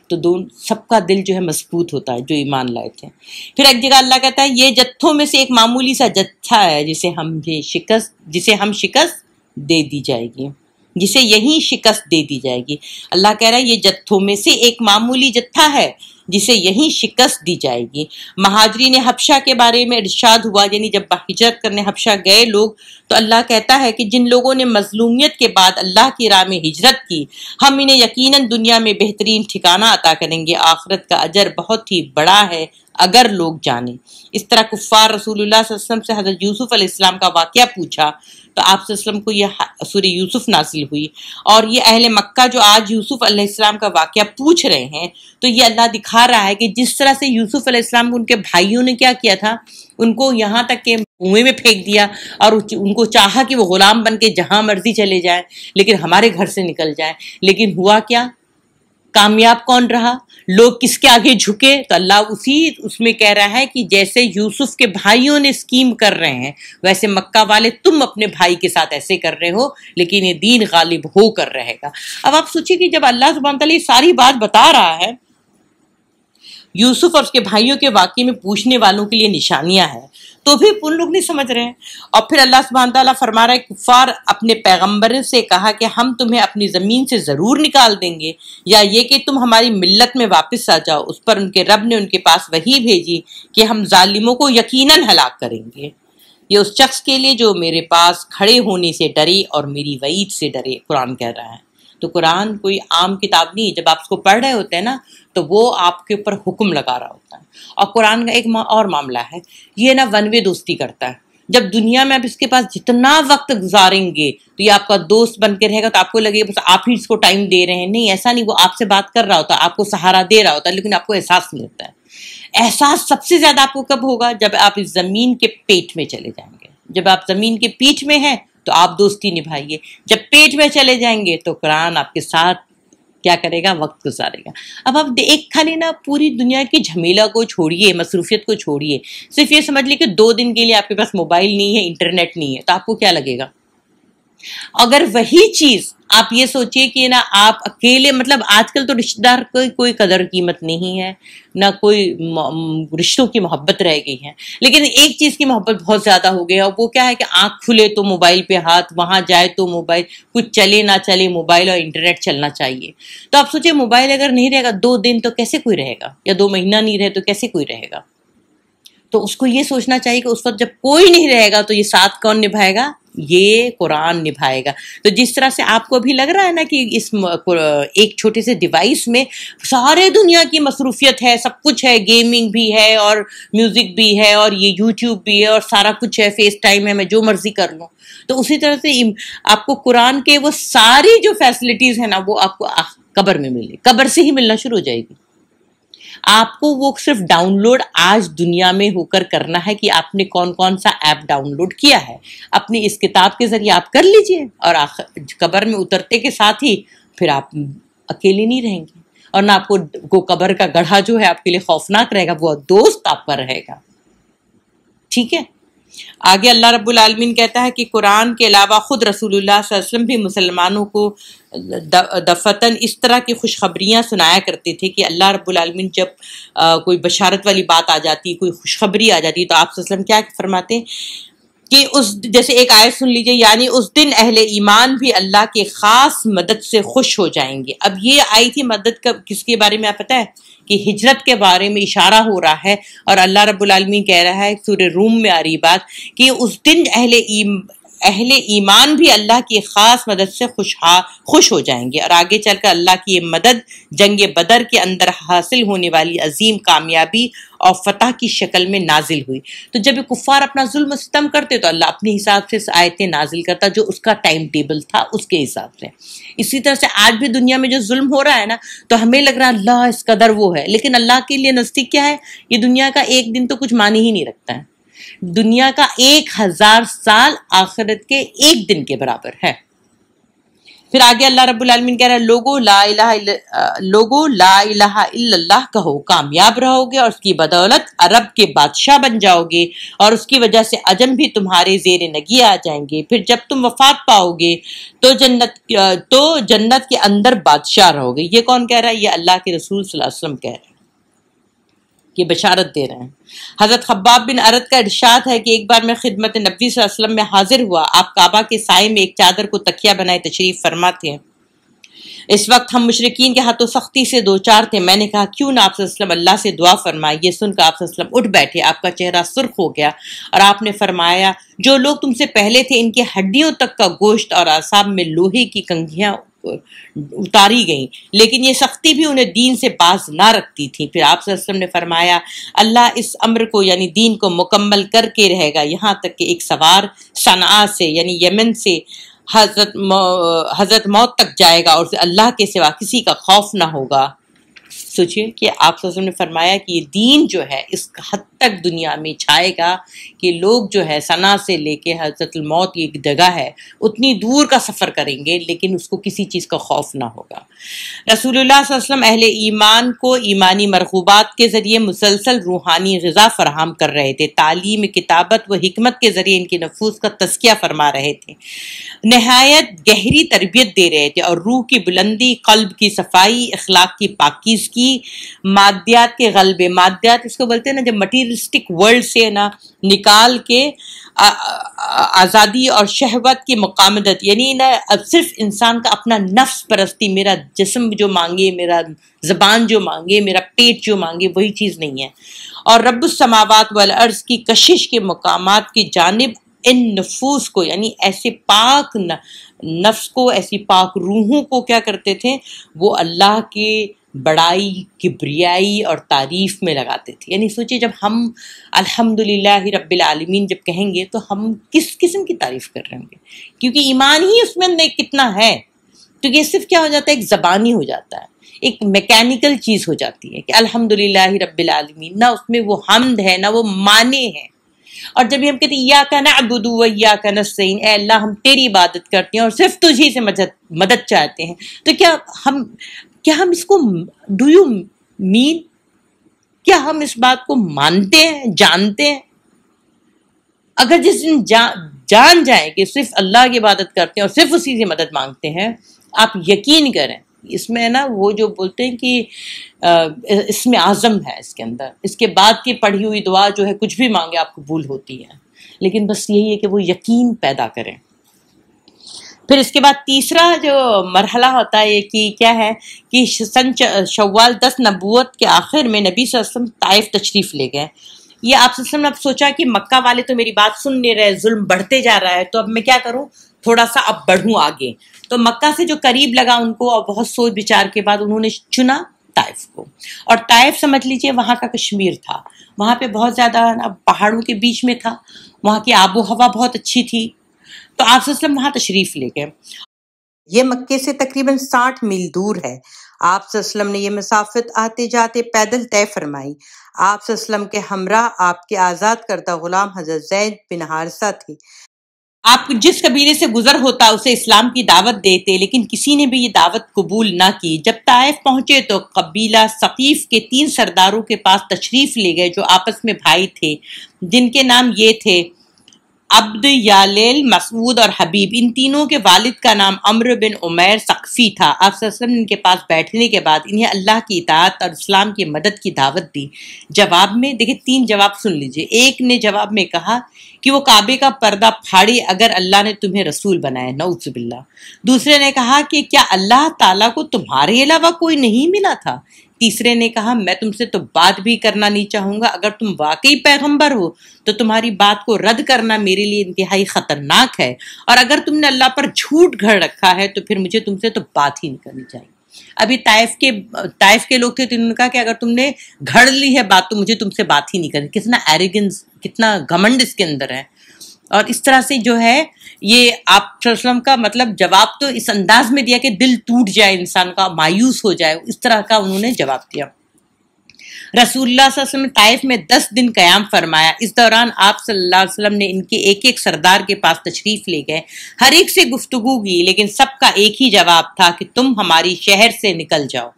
تو سب کا دل جو ہے مضبوط ہوتا ہے جو ایمان لائے تھے۔ پھر ایک جگہ اللہ کہتا ہے یہ جتھوں میں سے ایک معمولی سا جتھا ہے جسے ہم شکست دے دی جائے گی، جسے یہیں شکست دے دی جائے گی۔ اللہ کہہ رہا ہے یہ جتھوں میں سے ایک معمولی جتھا ہے جسے یہیں شکست دی جائے گی۔ مہاجرین حبشہ کے بارے میں ارشاد ہوا، یعنی جب ہجرت کرنے حبشہ گئے لوگ، تو اللہ کہتا ہے کہ جن لوگوں نے مظلومیت کے بعد اللہ کی راہ میں ہجرت کی، ہم انہیں یقیناً دنیا میں بہترین ٹھکانہ عطا کریں گے، آخرت کا اجر بہت ہی بڑا ہے اگر لوگ جانیں۔ اس طرح کفار رسول اللہ صلی اللہ علیہ وسلم سے حضرت یوسف علیہ السلام کا واقعہ پوچھا تو آپ صلی اللہ علیہ وسلم کو یہ سورہ یوسف نازل ہوئی، اور یہ اہل مکہ جو آج یوسف علیہ السلام کا واقعہ پوچھ رہے ہیں، تو یہ اللہ دکھا رہا ہے کہ جس طرح سے یوسف علیہ السلام کو ان کے بھائیوں نے کیا کیا تھا، ان کو یہاں تک کہ کنویں میں پھینک دیا، اور ان کو چاہا کہ وہ غلام بن کے جہاں مرضی چلے جائیں لیکن ہمارے گھر سے نکل جائیں، لیکن ہوا کیا؟ کامیاب کون رہا؟ لوگ کس کے آگے جھکے؟ تو اللہ اس میں کہہ رہا ہے کہ جیسے یوسف کے بھائیوں نے اسکیم کر رہے ہیں، ویسے مکہ والے تم اپنے بھائی کے ساتھ ایسے کر رہے ہو، لیکن یہ دین غالب ہو کر رہے گا۔ اب آپ سوچیں کہ جب اللہ سبحانہ تعالیٰ یہ ساری بات بتا رہا ہے، یوسف اور اس کے بھائیوں کے واقعے میں پوچھنے والوں کے لیے نشانیاں ہیں، تو تو بھی ان لوگ نہیں سمجھ رہے ہیں. اور پھر اللہ سبحانہ تعالیٰ فرما رہا ہے کفار اپنے پیغمبر سے کہا کہ ہم تمہیں اپنی زمین سے ضرور نکال دیں گے، یا یہ کہ تم ہماری ملت میں واپس آ جاؤ. اس پر ان کے رب نے ان کے پاس وحی بھیجی کہ ہم ظالموں کو یقیناً ہلاک کریں گے. یہ اس شخص کے لیے جو میرے پاس کھڑے ہونے سے ڈرے اور میری وعید سے ڈرے، قرآن کہہ رہا ہے. تو قرآن کوئی عام کتاب نہیں، جب آپ اس کو پڑھ رہے ہوتے ہیں نا تو وہ آپ کے اوپر حکم لگا رہا ہوتا ہے. اور قرآن کا ایک اور معاملہ ہے، یہ نا ون وے دوستی کرتا ہے. جب دنیا میں آپ اس کے پاس جتنا وقت گزاریں گے تو یہ آپ کا دوست بن کے رہے گا، تو آپ کو لگے بس آپ ہی اس کو ٹائم دے رہے ہیں. نہیں، ایسا نہیں، وہ آپ سے بات کر رہا ہوتا ہے، آپ کو سہارا دے رہا ہوتا ہے، لیکن آپ کو احساس نہیں ہوتا ہے. احساس سب سے زیادہ آپ کو کب ہوگا؟ جب آپ اس زمین کے پیٹ میں چلے جائیں گے. جب آپ زمین کے پیٹ میں ہیں تو آپ دوستی نبھائیے، جب پیٹ میں چلے جائیں گے تو قرآن آپ کے ساتھ کیا کرے گا؟ وقت گزارے گا. اب آپ ایک خالی نا پوری دنیا کی جھمیلا کو چھوڑیے، مصروفیت کو چھوڑیے، صرف یہ سمجھ لیے کہ 2 دن کے لیے آپ کے پاس موبائل نہیں ہے، انٹرنیٹ نہیں ہے، تو آپ کو کیا لگے گا؟ اگر وہی چیز آپ یہ سوچیے کہ نا آپ اکیلے، مطلب آج کل تو رشتہ دار کوئی قدر قیمت نہیں ہے، نہ کوئی رشتوں کی محبت رہ گئی ہے، لیکن ایک چیز کی محبت بہت زیادہ ہو گئی ہے، اور وہ کیا ہے کہ آنکھ کھلے تو موبائل پہ ہاتھ، وہاں جائے تو موبائل، کچھ چلے نہ چلے موبائل اور انٹرنیٹ چلنا چاہیے. تو آپ سوچیں موبائل اگر نہیں رہے گا 2 دن تو کیسے کوئی رہے گا، یا 2 مہینہ نہیں رہے تو کیسے کوئی رہے گا؟ تو اس کو یہ سوچنا چاہیے کہ اس وقت جب کوئی نہیں رہے گا تو یہ ساتھ کون نبھائے گا؟ یہ قرآن نبھائے گا. تو جس طرح سے آپ کو ابھی لگ رہا ہے نا کہ اس ایک چھوٹے سے ڈیوائس میں سارے دنیا کی مصروفیت ہے، سب کچھ ہے، گیمنگ بھی ہے اور میوزک بھی ہے اور یہ یوٹیوب بھی ہے اور سارا کچھ ہے، فیس ٹائم ہے، میں جو مرضی کر لوں. تو اسی طرح سے آپ کو قرآن کے وہ ساری جو فیسلٹیز ہیں نا وہ آپ کو قبر میں ملے، قبر سے ہی ملنا شروع ہو جائے گی. آپ کو وہ صرف ڈاؤن لوڈ آج دنیا میں ہو کر کرنا ہے کہ آپ نے کون کون سا ایپ ڈاؤن لوڈ کیا ہے، اپنی اس کتاب کے ذریعے آپ کر لیجئے، اور قبر میں اترتے کے ساتھ ہی پھر آپ اکیلے نہیں رہیں گے، اور نہ آپ کو قبر کا گڑھا جو ہے آپ کے لیے خوفناک رہے گا، وہ دوست آپ کا رہے گا. ٹھیک ہے. آگے اللہ رب العالمین کہتا ہے کہ قرآن کے علاوہ خود رسول اللہ صلی اللہ علیہ وسلم بھی مسلمانوں کو دفتن اس طرح کی خوشخبریاں سنایا کرتے تھے کہ اللہ رب العالمین جب کوئی بشارت والی بات آ جاتی، کوئی خوشخبری آ جاتی، تو آپ صلی اللہ علیہ وسلم کیا فرماتے ہیں کہ جیسے ایک آیت سن لیجئے، یعنی اس دن اہل ایمان بھی اللہ کے خاص مدد سے خوش ہو جائیں گے. اب یہ آئی تھی مدد کس کے بارے میں آپ پتہ ہے؟ کہ ہجرت کے بارے میں اشارہ ہو رہا ہے، اور اللہ رب العالمین کہہ رہا ہے سورہ روم میں آ رہی بات کہ اس دن اہل ایمان بھی اللہ کی خاص مدد سے خوش ہو جائیں گے. اور آگے چل کر اللہ کی یہ مدد جنگ بدر کے اندر حاصل ہونے والی عظیم کامیابی اور فتح کی شکل میں نازل ہوئی. تو جب یہ کفار اپنا ظلم و ستم کرتے تو اللہ اپنے حساب سے آیتیں نازل کرتا جو اس کا ٹائم ٹیبل تھا اس کے حساب سے. اسی طرح سے آج بھی دنیا میں جو ظلم ہو رہا ہے نا، تو ہمیں لگ رہا ہے اللہ اس قدر وہ ہے، لیکن اللہ کے لیے نزدیک کیا ہے؟ یہ دنیا کا ایک دن تو کچھ معنی ہی نہیں رکھتا ہے. دنیا کا 1000 سال آخرت کے ایک دن کے برابر ہے. پھر آگے اللہ رب العالمین کہہ رہا ہے لوگو لا الہ الا اللہ کہو، کامیاب رہو گے اور اس کی بدولت عرب کے بادشاہ بن جاؤ گے، اور اس کی وجہ سے عجم بھی تمہارے زیر نگی آ جائیں گے. پھر جب تم وفات پاؤ گے تو جنت کے اندر بادشاہ رہو گے. یہ کون کہہ رہا ہے؟ یہ اللہ کے رسول صلی اللہ علیہ وسلم کہہ رہے ہیں، یہ بشارت دے رہے ہیں. حضرت خباب بن ارد کا ارشاد ہے کہ ایک بار میں خدمت نبی صلی اللہ علیہ وسلم میں حاضر ہوا. آپ کعبہ کے سائے میں ایک چادر کو تکیہ بنائے تشریف فرما تھے. اس وقت ہم مشرکین کے ہاتھوں سختی سے 2-4 تھے. میں نے کہا کیوں نہ آپ صلی اللہ علیہ وسلم اللہ سے دعا فرمائے. یہ سن کر آپ صلی اللہ علیہ وسلم اٹھ بیٹھے، آپ کا چہرہ سرخ ہو گیا اور آپ نے فرمایا جو لوگ تم سے پہلے تھے ان کی ہڈیوں تک کا گوشت اور اعصاب میں لوہے کی کنگھیاں اتاری گئیں، لیکن یہ سختی بھی انہیں دین سے باز نہ رکھتی تھی. پھر آپ صلی اللہ علیہ وسلم نے فرمایا اللہ اس امر کو یعنی دین کو مکمل کر کے رہے گا، یہاں تک کہ ایک سوار صنعاء سے یعنی یمن سے حضرت موت تک جائے گا اور اللہ کے سوا کسی کا خوف نہ ہوگا. سوچئے کہ آپ صلی اللہ علیہ وسلم نے فرمایا کہ یہ دین جو ہے اس حد تک دنیا میں چھائے گا کہ لوگ جو ہے صنعاء سے لے کے حضرت الموت ایک جگہ ہے اتنی دور کا سفر کریں گے لیکن اس کو کسی چیز کا خوف نہ ہوگا. رسول اللہ صلی اللہ علیہ وسلم اہل ایمان کو ایمانی مرغوبات کے ذریعے مسلسل روحانی غذا فراہم کر رہے تھے، تعلیم، کتابت و حکمت کے ذریعے ان کے نفوس کا تزکیہ فرما رہے تھے، نہایت گہری تربیت دے رہے تھے اور روح کی بلندی، قلب کی صفائی، اخلاق کی پاکیزگی، مادیات کے غلبے. مادیات اس کو بولتے ہیں نا جب مٹیریل مٹیریلسٹک ورلڈ سے نا نکال کے آزادی اور شہوت کی مقامدت، یعنی نا اب صرف انسان کا اپنا نفس پرستی، میرا جسم جو مانگے، میرا زبان جو مانگے، میرا پیٹ جو مانگے، وہی چیز نہیں ہے. اور رب السماوات والارض کی کشش کے مقامات کی جانب ان نفوس کو، یعنی ایسے پاک نفس کو، ایسی پاک روحوں کو کیا کرتے تھے، وہ اللہ کے بڑائی، کبریائی اور تعریف میں لگاتے تھے. یعنی سوچیں جب ہم الحمدللہ رب العالمین جب کہیں گے تو ہم کس قسم کی تعریف کر رہے ہوں گے، کیونکہ ایمان ہی اس میں کتنا ہے. تو یہ صرف کیا ہو جاتا ہے، ایک زبانی ہو جاتا ہے، ایک میکینیکل چیز ہو جاتی ہے کہ الحمدللہ رب العالمین، نہ اس میں وہ حمد ہے نہ وہ معنی ہے. اور جب ہم کہتے ہیں ایاک نعبد و ایاک نستعین، اے اللہ ہم تیری عبادت کرتے ہیں اور صرف تجھی سے مدد چاہتے ہیں، تو کیا ہم اس کو ڈو یو مین، کیا ہم اس بات کو مانتے ہیں، جانتے ہیں؟ اگر جس دن جان جائیں کہ صرف اللہ کی عبادت کرتے ہیں اور صرف اسی سے مدد مانگتے ہیں، آپ یقین کریں اس میں نا وہ جو بولتے ہیں کہ اس میں اعظم ہے، اس کے اندر اس کے بعد کی پڑھی ہوئی دعا جو ہے کچھ بھی مانگے آپ قبول ہوتی ہے. لیکن بس یہی ہے کہ وہ یقین پیدا کریں. پھر اس کے بعد تیسرا جو مرحلہ ہوتا ہے کہ کیا ہے کہ سن شوال 10 نبوت کے آخر میں نبی صلی اللہ علیہ وسلم طائف تشریف لے گئے. یہ آپ صلی اللہ علیہ وسلم نے اب سوچا کہ مکہ والے تو میری بات سن نہیں رہے، ظلم بڑھتے جا رہا ہے، تو اب میں کیا کروں، تھوڑا سا اب بڑھوں آگے. تو مکہ سے جو قریب لگا ان کو، اور بہت سوچ بچار کے بعد انہوں نے چنا طائف کو. اور طائف سمجھ لیجئے وہاں کا کشمیر تھا، وہاں پہ بہت زیادہ پہاڑوں کے بیچ میں تھا، وہاں کی آب و ہوا بہت اچھی تھی. تو آپ صلی اللہ علیہ وسلم وہاں تشریف لے گئے. یہ مکے سے تقریباً 60 میل دور ہے. آپ صلی اللہ علیہ وسلم نے یہ مسافت آتے جاتے پیدل طے فرمائی. آپ صلی اللہ علیہ وسلم کے ہمراہ آپ کے آزاد کردہ غلام حضرت زید بن حارثہ تھے. آپ جس قبیلے سے گزر ہوتا اسے اسلام کی دعوت دیتے، لیکن کسی نے بھی یہ دعوت قبول نہ کی. جب طائف پہنچے تو قبیلہ ثقیف کے 3 سرداروں کے پاس تشریف لے گئے جو آپس میں بھائی تھے، جن کے نام یہ تھے عبد، یالیل، مسعود اور حبیب. ان تینوں کے والد کا نام عمرو بن عمیر ثقفی تھا. آپ صلی اللہ علیہ وسلم نے ان کے پاس بیٹھنے کے بعد انہیں اللہ کی اطاعت اور اسلام کی مدد کی دعوت دی. جواب میں دیکھیں 3 جواب سن لیجئے. ایک نے جواب میں کہا کہ وہ کعبے کا پردہ پھاڑے اگر اللہ نے تمہیں رسول بنایا، نعوذ باللہ. دوسرے نے کہا کہ کیا اللہ تعالیٰ کو تمہارے علاوہ کوئی نہیں ملا تھا. تیسرے نے کہا میں تم سے تو بات بھی کرنا نہیں چاہوں گا، اگر تم واقعی پیغمبر ہو تو تمہاری بات کو رد کرنا میرے لیے انتہائی خطرناک ہے، اور اگر تم نے اللہ پر جھوٹ گھڑ رکھا ہے تو پھر مجھے تم سے تو بات ہی نہیں کرنی چاہیے. ابھی طائف کے لوگ تھے تو انہوں نے کہا کہ اگر تم نے گھڑ لی ہے بات تو مجھے تم سے بات ہی نہیں کرنی. کتنا ایریگنس، کتنا گھمنڈ اس کے اندر ہے. اور اس طرح سے جو ہے یہ آپ صلی اللہ علیہ وسلم کا مطلب جواب تو اس انداز میں دیا کہ دل ٹوٹ جائے انسان کا، مایوس ہو جائے، اس طرح کا انہوں نے جواب دیا. رسول اللہ صلی اللہ علیہ وسلم نے طائف میں 10 دن قیام فرمایا. اس دوران آپ صلی اللہ علیہ وسلم نے ان کے ایک ایک سردار کے پاس تشریف لے گئے، ہر ایک سے گفتگو کی، لیکن سب کا ایک ہی جواب تھا کہ تم ہماری شہر سے نکل جاؤ،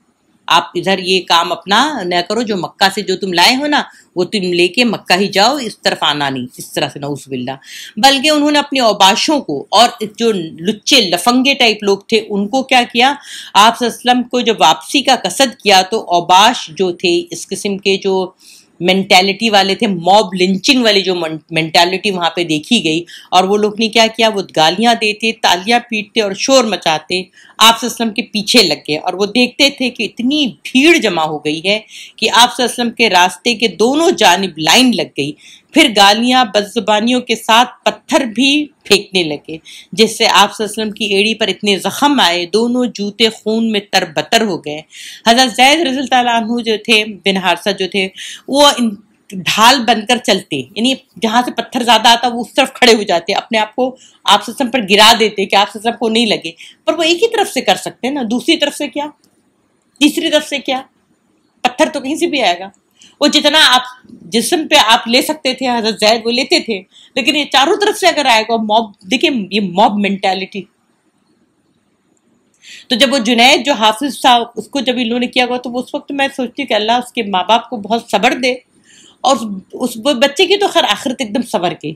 آپ ادھر یہ کام اپنا نہ کرو، جو مکہ سے جو تم لائے ہو نا وہ تم لے کے مکہ ہی جاؤ، اس طرف آنا نہیں. اس طرح سے نعوذ باللہ. بلکہ انہوں نے اپنے اوباشوں کو اور جو لچے لفنگے ٹائپ لوگ تھے ان کو کیا کیا، آپ صلی اللہ علیہ وسلم کو جب واپسی کا قصد کیا تو اوباش جو تھے اس قسم کے جو مینٹیلٹی والے تھے، موب لنچنگ والی جو مینٹیلٹی وہاں پہ دیکھی گئی، اور وہ لوگ نے کیا کیا، وہ گالیاں دیتے، تالیاں پیٹتے اور شور مچاتے. آپ صلی اللہ علیہ وسلم کے پیچھے لگ گئے اور وہ دیکھتے تھے کہ اتنی بھیڑ جمع ہو گئی ہے کہ آپ صلی اللہ علیہ وسلم کے راستے کے دونوں جانب لائن لگ گئی. پھر گالیاں بدزبانیوں کے ساتھ پتھر بھی پھینکنے لگے، جس سے آپ صلی اللہ علیہ وسلم کی ایڑی پر اتنے زخم آئے، دونوں جوتے خون میں تربتر ہو گئے. حضرت زید رضی اللہ تعالیٰ عنہ جو تھے بن حارثہ جو تھے وہ ڈھال بن کر چلتے، یعنی جہاں سے پتھر زیادہ آتا وہ اس طرف کھڑے ہو جاتے، اپنے آپ کو آپ صلی اللہ علیہ وسلم پر گرا دیتے کہ آپ صلی اللہ علیہ وسلم کو نہیں لگے. پر وہ ایک ہی طرف سے کر سکتے ہیں نا، دوسری طرف سے کیا، تیسری طرف سے کیا، پتھر تو کہیں سے بھی آئے گا. وہ جتنا آپ جسم پہ آپ لے سکتے تھے حضرت زید وہ لیتے تھے، لیکن یہ چاروں طرف سے اگر آئے گا موب، دیکھیں یہ موب مینٹیلٹی. تو جب وہ جنید جو حافظ تھا اس کو جب انہوں نے کیا گیا تو اس وقت میں سوچتی کہ اللہ اس کے ماں باپ کو بہت صبر دے، اور اس بچے کی تو خیر آخرت ایک دم صبر کی.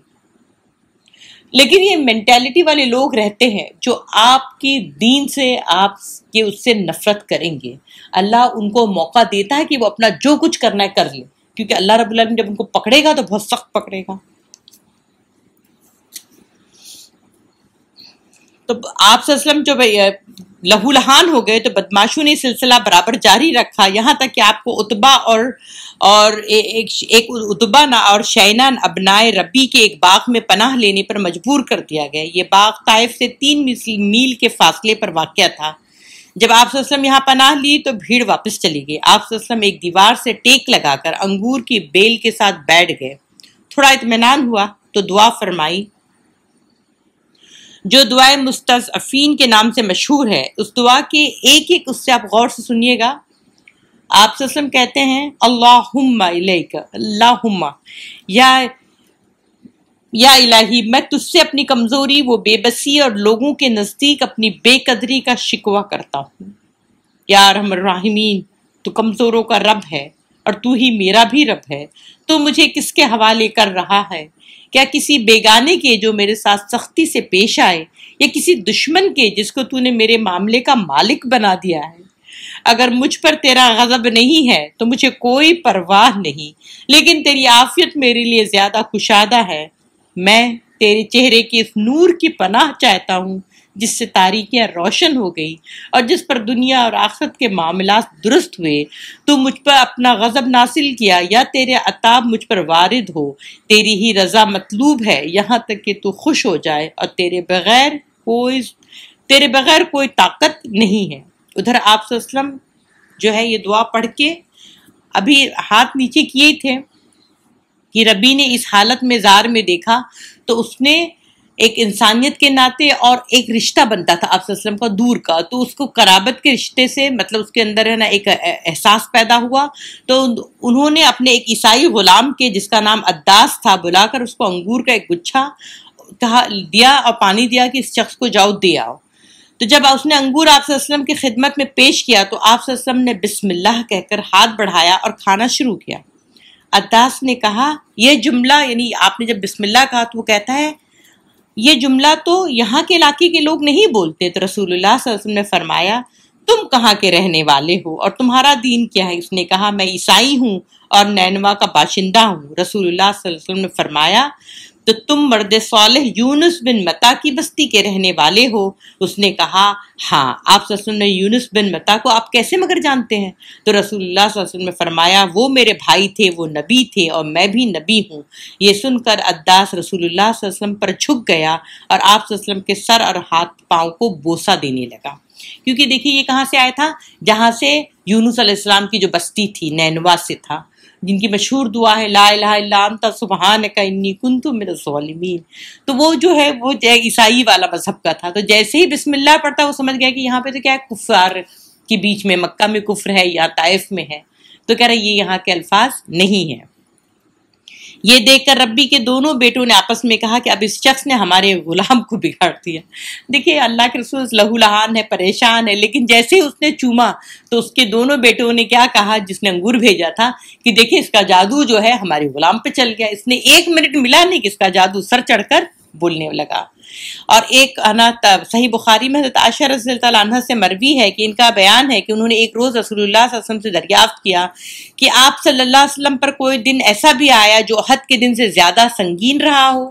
لیکن یہ مینٹیلٹی والے لوگ رہتے ہیں جو آپ کی دین سے، آپ کے اس سے نفرت کریں گے. اللہ ان کو موقع دیتا ہے کہ وہ اپنا جو کچھ کرنا ہے کر لیں، کیونکہ اللہ رب العالمین جب ان کو پکڑے گا تو بہت سخت پکڑے گا۔ تو آپ صلی اللہ علیہ وسلم جو لہو لہان ہو گئے تو بدماشوں نے سلسلہ برابر جاری رکھا، یہاں تک کہ آپ کو عتبہ اور ایک عتبہ اور شینا ابنائے ربی کے ایک باغ میں پناہ لینے پر مجبور کر دیا گیا۔ یہ باغ طائف سے 3 میل کے فاصلے پر واقع تھا۔ جب آپ صلی اللہ علیہ وسلم یہاں پناہ لی تو بھیڑ واپس چلی گئی۔ آپ صلی اللہ علیہ وسلم ایک دیوار سے ٹیک لگا کر انگور کی بیل کے ساتھ بیٹھ گئے۔ تھوڑا اطمینان ہوا تو دعا فرمائی، جو دعائے مستضعفین کے نام سے مشہور ہے۔ اس دعا کے ایک اس سے آپ غور سے سنیے گا۔ آپ صلی اللہ علیہ وسلم کہتے ہیں اللہم الیک، اللہم یا الہی، میں تجھ سے اپنی کمزوری، وہ بے بسی اور لوگوں کے نزدیک اپنی بے قدری کا شکوہ کرتا ہوں۔ یا ارحم الراحمین، تو کمزوروں کا رب ہے اور تو ہی میرا بھی رب ہے۔ تو مجھے کس کے حوالے کر رہا ہے؟ کیا کسی بیگانے کے جو میرے ساتھ سختی سے پیش آئے، یا کسی دشمن کے جس کو تو نے میرے معاملے کا مالک بنا دیا ہے؟ اگر مجھ پر تیرا غضب نہیں ہے تو مجھے کوئی پرواہ نہیں، لیکن تیری عافیت میرے لیے زیادہ کشادہ ہے۔ میں تیرے چہرے کے اس نور کی پناہ چاہتا ہوں جس سے تاریکیاں روشن ہو گئی اور جس پر دنیا اور آخرت کے معاملات درست ہوئے۔ تو مجھ پر اپنا غضب نازل کیا یا تیرے عطاب مجھ پر وارد ہو۔ تیری ہی رضا مطلوب ہے یہاں تک کہ تو خوش ہو جائے، اور تیرے بغیر کوئی طاقت نہیں ہے۔ ادھر آپ صلی اللہ علیہ وسلم جو ہے یہ دعا پڑھ کے ابھی ہاتھ نیچے کیے تھے کہ ربی نے اس حالت میں زار میں دیکھا تو اس نے ایک انسانیت کے ناطے اور ایک رشتہ بنتا تھا آپ صلی اللہ علیہ وسلم کا دور کا، تو اس کو قرابت کے رشتے سے مطلب اس کے اندر ہے نا ایک احساس پیدا ہوا۔ تو انہوں نے اپنے ایک عیسائی غلام کے جس کا نام عداس تھا بلا کر اس کو انگور کا ایک گچھا دیا اور پانی دیا کہ اس شخص کو جاؤ دے آؤ۔ تو جب اس نے انگور آپ صلی اللہ علیہ وسلم کی خدمت میں پیش کیا تو آپ صلی اللہ علیہ وسلم نے بسم اللہ کہہ کر ہاتھ بڑھایا اور کھانا شروع کیا۔ عداس نے کہا یہ جملہ، یعنی آپ نے جب بسم اللہ کہا تو وہ کہتا ہے یہ جملہ تو یہاں کے علاقے کے لوگ نہیں بولتے۔ تو رسول اللہ صلی اللہ علیہ وسلم نے فرمایا تم کہاں کے رہنے والے ہو اور تمہارا دین کیا ہے؟ اس نے کہا میں عیسائی ہوں اور نینوا کا باشندہ ہوں۔ رسول اللہ صلی اللہ علیہ وسلم نے فرمایا تو تم مرد صالح یونس بن متا کی بستی کے رہنے والے ہو؟ اس نے کہا ہاں۔ آپ صلی اللہ علیہ وسلم نے یونس بن متا کو آپ کیسے مگر جانتے ہیں؟ تو رسول اللہ صلی اللہ علیہ وسلم نے فرمایا وہ میرے بھائی تھے، وہ نبی تھے اور میں بھی نبی ہوں۔ یہ سن کر عداس رسول اللہ صلی اللہ علیہ وسلم پر جھک گیا اور آپ صلی اللہ علیہ وسلم کے سر اور ہاتھ پاؤں کو بوسہ دینے لگا، کیونکہ دیکھیے یہ کہاں سے آیا تھا؟ جہاں سے یونس علیہ السلام کی جو بستی تھی نینوا سے تھا، جن کی مشہور دعا ہے لا الہ الا انت سبحانک انی کنت من الظالمین۔ تو وہ جو ہے وہ عیسائی والا مذہب کا تھا۔ تو جیسے ہی بسم اللہ پڑھتا وہ سمجھ گیا کہ یہاں پہ تو کیا ہے، کفار کے بیچ میں، مکہ میں کفر ہے یا طائف میں ہے، تو کہہ رہا یہ یہاں کے الفاظ نہیں ہیں۔ یہ دیکھ کر ربی کے دونوں بیٹوں نے آپس میں کہا کہ اب اس شخص نے ہمارے غلام کو بگاڑ دیا۔ دیکھیے اللہ کے رسول لہو لہان ہے، پریشان ہے، لیکن جیسے ہی اس نے چوما تو اس کے دونوں بیٹوں نے کیا کہا جس نے انگور بھیجا تھا کہ دیکھیں اس کا جادو جو ہے ہمارے غلام پہ چل گیا۔ اس نے 1 منٹ ملا نہیں کہ اس کا جادو سر چڑھ کر بولنے لگا۔ اور ایک صحیح بخاری میں حضرت عائشہ رضی اللہ تعالیٰ عنہ سے مروی ہے کہ ان کا بیان ہے کہ انہوں نے ایک روز رسول اللہ صلی اللہ علیہ وسلم سے دریافت کیا کہ آپ صلی اللہ علیہ وسلم پر کوئی دن ایسا بھی آیا جو احد کے دن سے زیادہ سنگین رہا ہو؟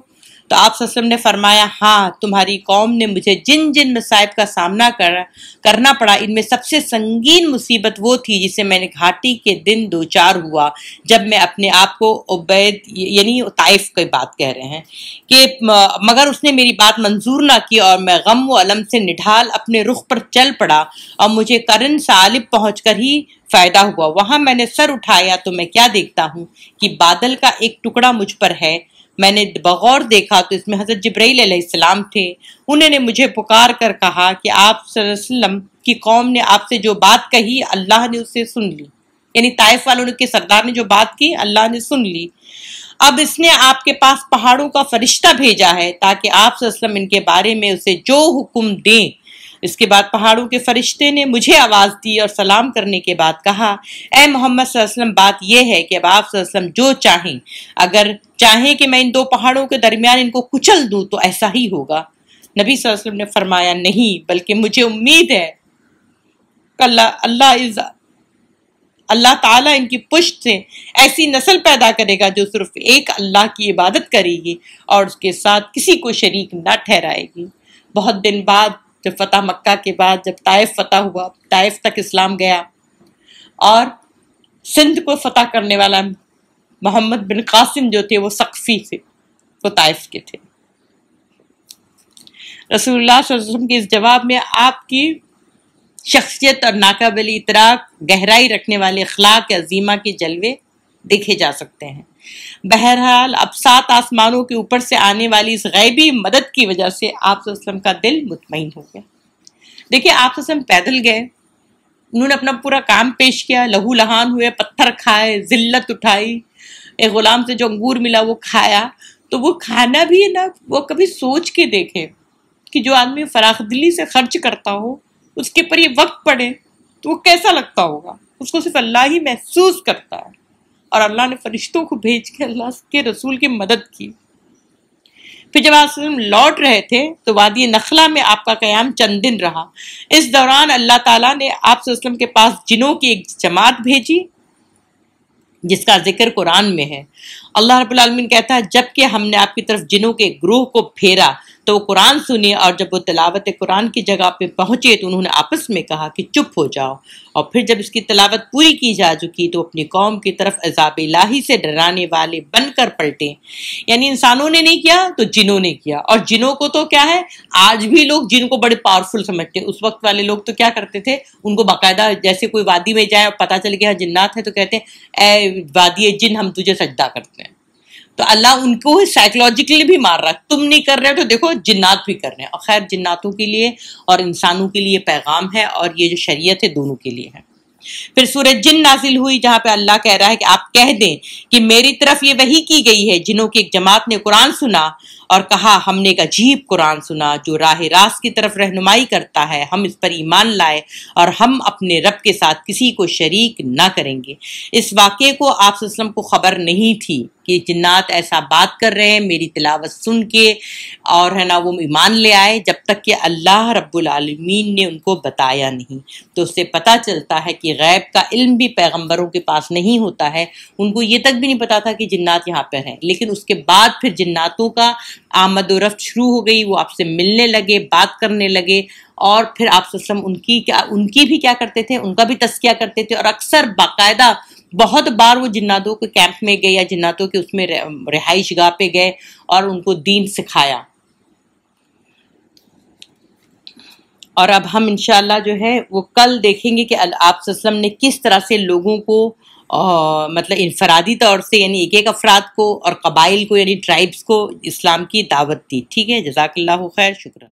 تو آپ صلی اللہ علیہ وسلم نے فرمایا ہاں، تمہاری قوم نے مجھے جن مصائب کا سامنا کرنا پڑا ان میں سب سے سنگین مصیبت وہ تھی جسے میں نے گھاٹی کے دن دوچار ہوا جب میں اپنے آپ کو عبید یعنی طائف کی بات کہہ رہے ہیں کہ مگر اس نے میری بات منظور نہ کی اور میں غم و علم سے نڈھال اپنے رخ پر چل پڑا اور مجھے کرن سالب پہنچ کر ہی فائدہ ہوا۔ وہاں میں نے سر اٹھایا تو میں کیا دیکھتا ہوں کہ بادل کا ایک ٹکڑا مجھ پر ہے۔ میں نے بغور دیکھا تو اس میں حضرت جبرائیل علیہ السلام تھے۔ انہوں نے مجھے پکار کر کہا کہ آپ صلی اللہ علیہ وسلم کی قوم نے آپ سے جو بات کہی اللہ نے اسے سن لی، یعنی طائف والوں کے سردار نے جو بات کی اللہ نے سن لی۔ اب اس نے آپ کے پاس پہاڑوں کا فرشتہ بھیجا ہے تاکہ آپ صلی اللہ علیہ وسلم ان کے بارے میں اسے جو حکم دیں۔ اس کے بعد پہاڑوں کے فرشتے نے مجھے آواز دی اور سلام کرنے کے بعد کہا اے محمد صلی اللہ علیہ وسلم بات یہ ہے کہ اب آپ صلی اللہ علیہ وسلم جو چاہیں، اگر چاہیں کہ میں ان 2 پہاڑوں کے درمیان ان کو کچل دوں تو ایسا ہی ہوگا۔ نبی صلی اللہ علیہ وسلم نے فرمایا نہیں، بلکہ مجھے امید ہے کہ اللہ تعالیٰ ان کی پشت سے ایسی نسل پیدا کرے گا جو صرف ایک اللہ کی عبادت کرے گی اور اس کے ساتھ کسی کو شریک نہ ٹھہرائے گی۔ بہت دن بعد جب فتح مکہ کے بعد جب طائف فتح ہوا، طائف تک اسلام گیا اور سندھ کو فتح کرنے والا محمد بن قاسم جو تھے وہ ثقفی تھے، وہ طائف کے تھے۔ رسول اللہ صلی اللہ علیہ وسلم کے اس جواب میں آپ کی شخصیت اور ناقابل ادراک گہرائی رکھنے والے اخلاق عظیمہ کے جلوے دیکھے جا سکتے ہیں۔ بہرحال اب 7 آسمانوں کے اوپر سے آنے والی اس غیبی مدد کی وجہ سے آپ صلی اللہ علیہ وسلم کا دل مطمئن ہو گیا۔ دیکھیں آپ صلی اللہ علیہ وسلم پیدل گئے، انہوں نے اپنا پورا کام پیش کیا، لہو لہان ہوئے، پتھر کھائے، ذلت اٹھائی، ایک غلام سے جو انگور ملا وہ کھایا، تو وہ کھانا بھی ہے نا، وہ کبھی سوچ کے دیکھے کہ جو آدمی فراخ دلی سے خرچ کرتا ہو اس کے پر یہ وقت پڑے تو وہ کیسا لگتا ہوگا، اس کو صرف اللہ ہی محسوس کرتا ہے۔ اور اللہ نے فرشتوں کو بھیج کے اللہ کے رسول کی مدد کی۔ پھر جب آپ لوٹ رہے تھے تو وادی نخلا میں آپ کا قیام چند دن رہا۔ اس دوران اللہ تعالیٰ نے آپ صلی اللہ علیہ وسلم کے پاس جنوں کی ایک جماعت بھیجی جس کا ذکر قرآن میں ہے۔ اللہ رب العالمین کہتا ہے جبکہ ہم نے آپ کی طرف جنوں کے گروہ کو پھیرا تو وہ قرآن سنے، اور جب وہ تلاوت قرآن کی جگہ پہ پہنچے تو انہوں نے آپس میں کہا کہ چپ ہو جاؤ، اور پھر جب اس کی تلاوت پوری کی جا چکی تو اپنی قوم کی طرف عذاب الہی سے ڈرانے والے بن کر پلٹے۔ یعنی انسانوں نے نہیں کیا تو جنوں نے کیا، اور جنوں کو تو کیا ہے، آج بھی لوگ جن کو بڑے پاورفل سمجھتے ہیں۔ اس وقت والے لوگ تو کیا کرتے تھے، ان کو باقاعدہ جیسے کوئی وادی میں جائے اور پتہ چل گیا جنات ہے تو کہتے ہیں اے وادی جن ہم تجھے سجدہ کرتے ہیں۔ تو اللہ ان کو سائیکولوجیکلی بھی مار رہا ہے، تم نہیں کر رہے تو دیکھو جنات بھی کر رہے ہیں۔ اور خیر جناتوں کے لیے اور انسانوں کے لیے پیغام ہے، اور یہ جو شریعت ہے دونوں کے لیے ہے۔ پھر سورہ جن نازل ہوئی جہاں پہ اللہ کہہ رہا ہے کہ آپ کہہ دیں کہ میری طرف یہ وحی کی گئی ہے۔ جنوں کی ایک جماعت نے قرآن سنا اور کہا ہم نے ایک عجیب قرآن سنا جو راہ راست کی طرف رہنمائی کرتا ہے، ہم اس پر ایمان لائے اور ہم اپنے رب کے ساتھ کسی کو شریک نہ کریں گے۔ اس واقعے کو آپ صلی اللہ علیہ وسلم کو خبر نہیں تھی کہ جنات ایسا بات کر رہے ہیں میری تلاوت سن کے، اور ہے نا وہ ایمان لے آئے جب تک کہ اللہ رب العالمین نے ان کو بتایا نہیں۔ تو اس سے پتہ چلتا ہے کہ غیب کا علم بھی پیغمبروں کے پاس نہیں ہوتا ہے، ان کو یہ تک بھی نہیں پتا تھا کہ جنات یہاں پر ہیں۔ لیکن اس کے بعد پھر جناتوں کا آمد و رفت شروع ہو گئی، وہ آپ سے ملنے لگے، بات کرنے لگے، اور پھر آپ صلی اللہ علیہ وسلم ان کی بھی کیا کرتے تھے، ان کا بھی تزکیہ کرتے تھے، اور اکثر باقاعدہ بہت بار وہ جناتوں کے کیمپ میں گئے یا جناتوں کے اس میں رہائش گاہ پہ گئے اور ان کو دین سکھایا۔ اور اب ہم انشاءاللہ جو ہے وہ کل دیکھیں گے کہ آپ صلی اللہ علیہ وسلم نے کس طرح سے لوگوں کو مطلب انفرادی طور سے یعنی ایک ایک افراد کو اور قبائل کو یعنی ٹرائبز کو اسلام کی دعوت دی۔ ٹھیک ہے، جزاک اللہ خیر، شکریہ۔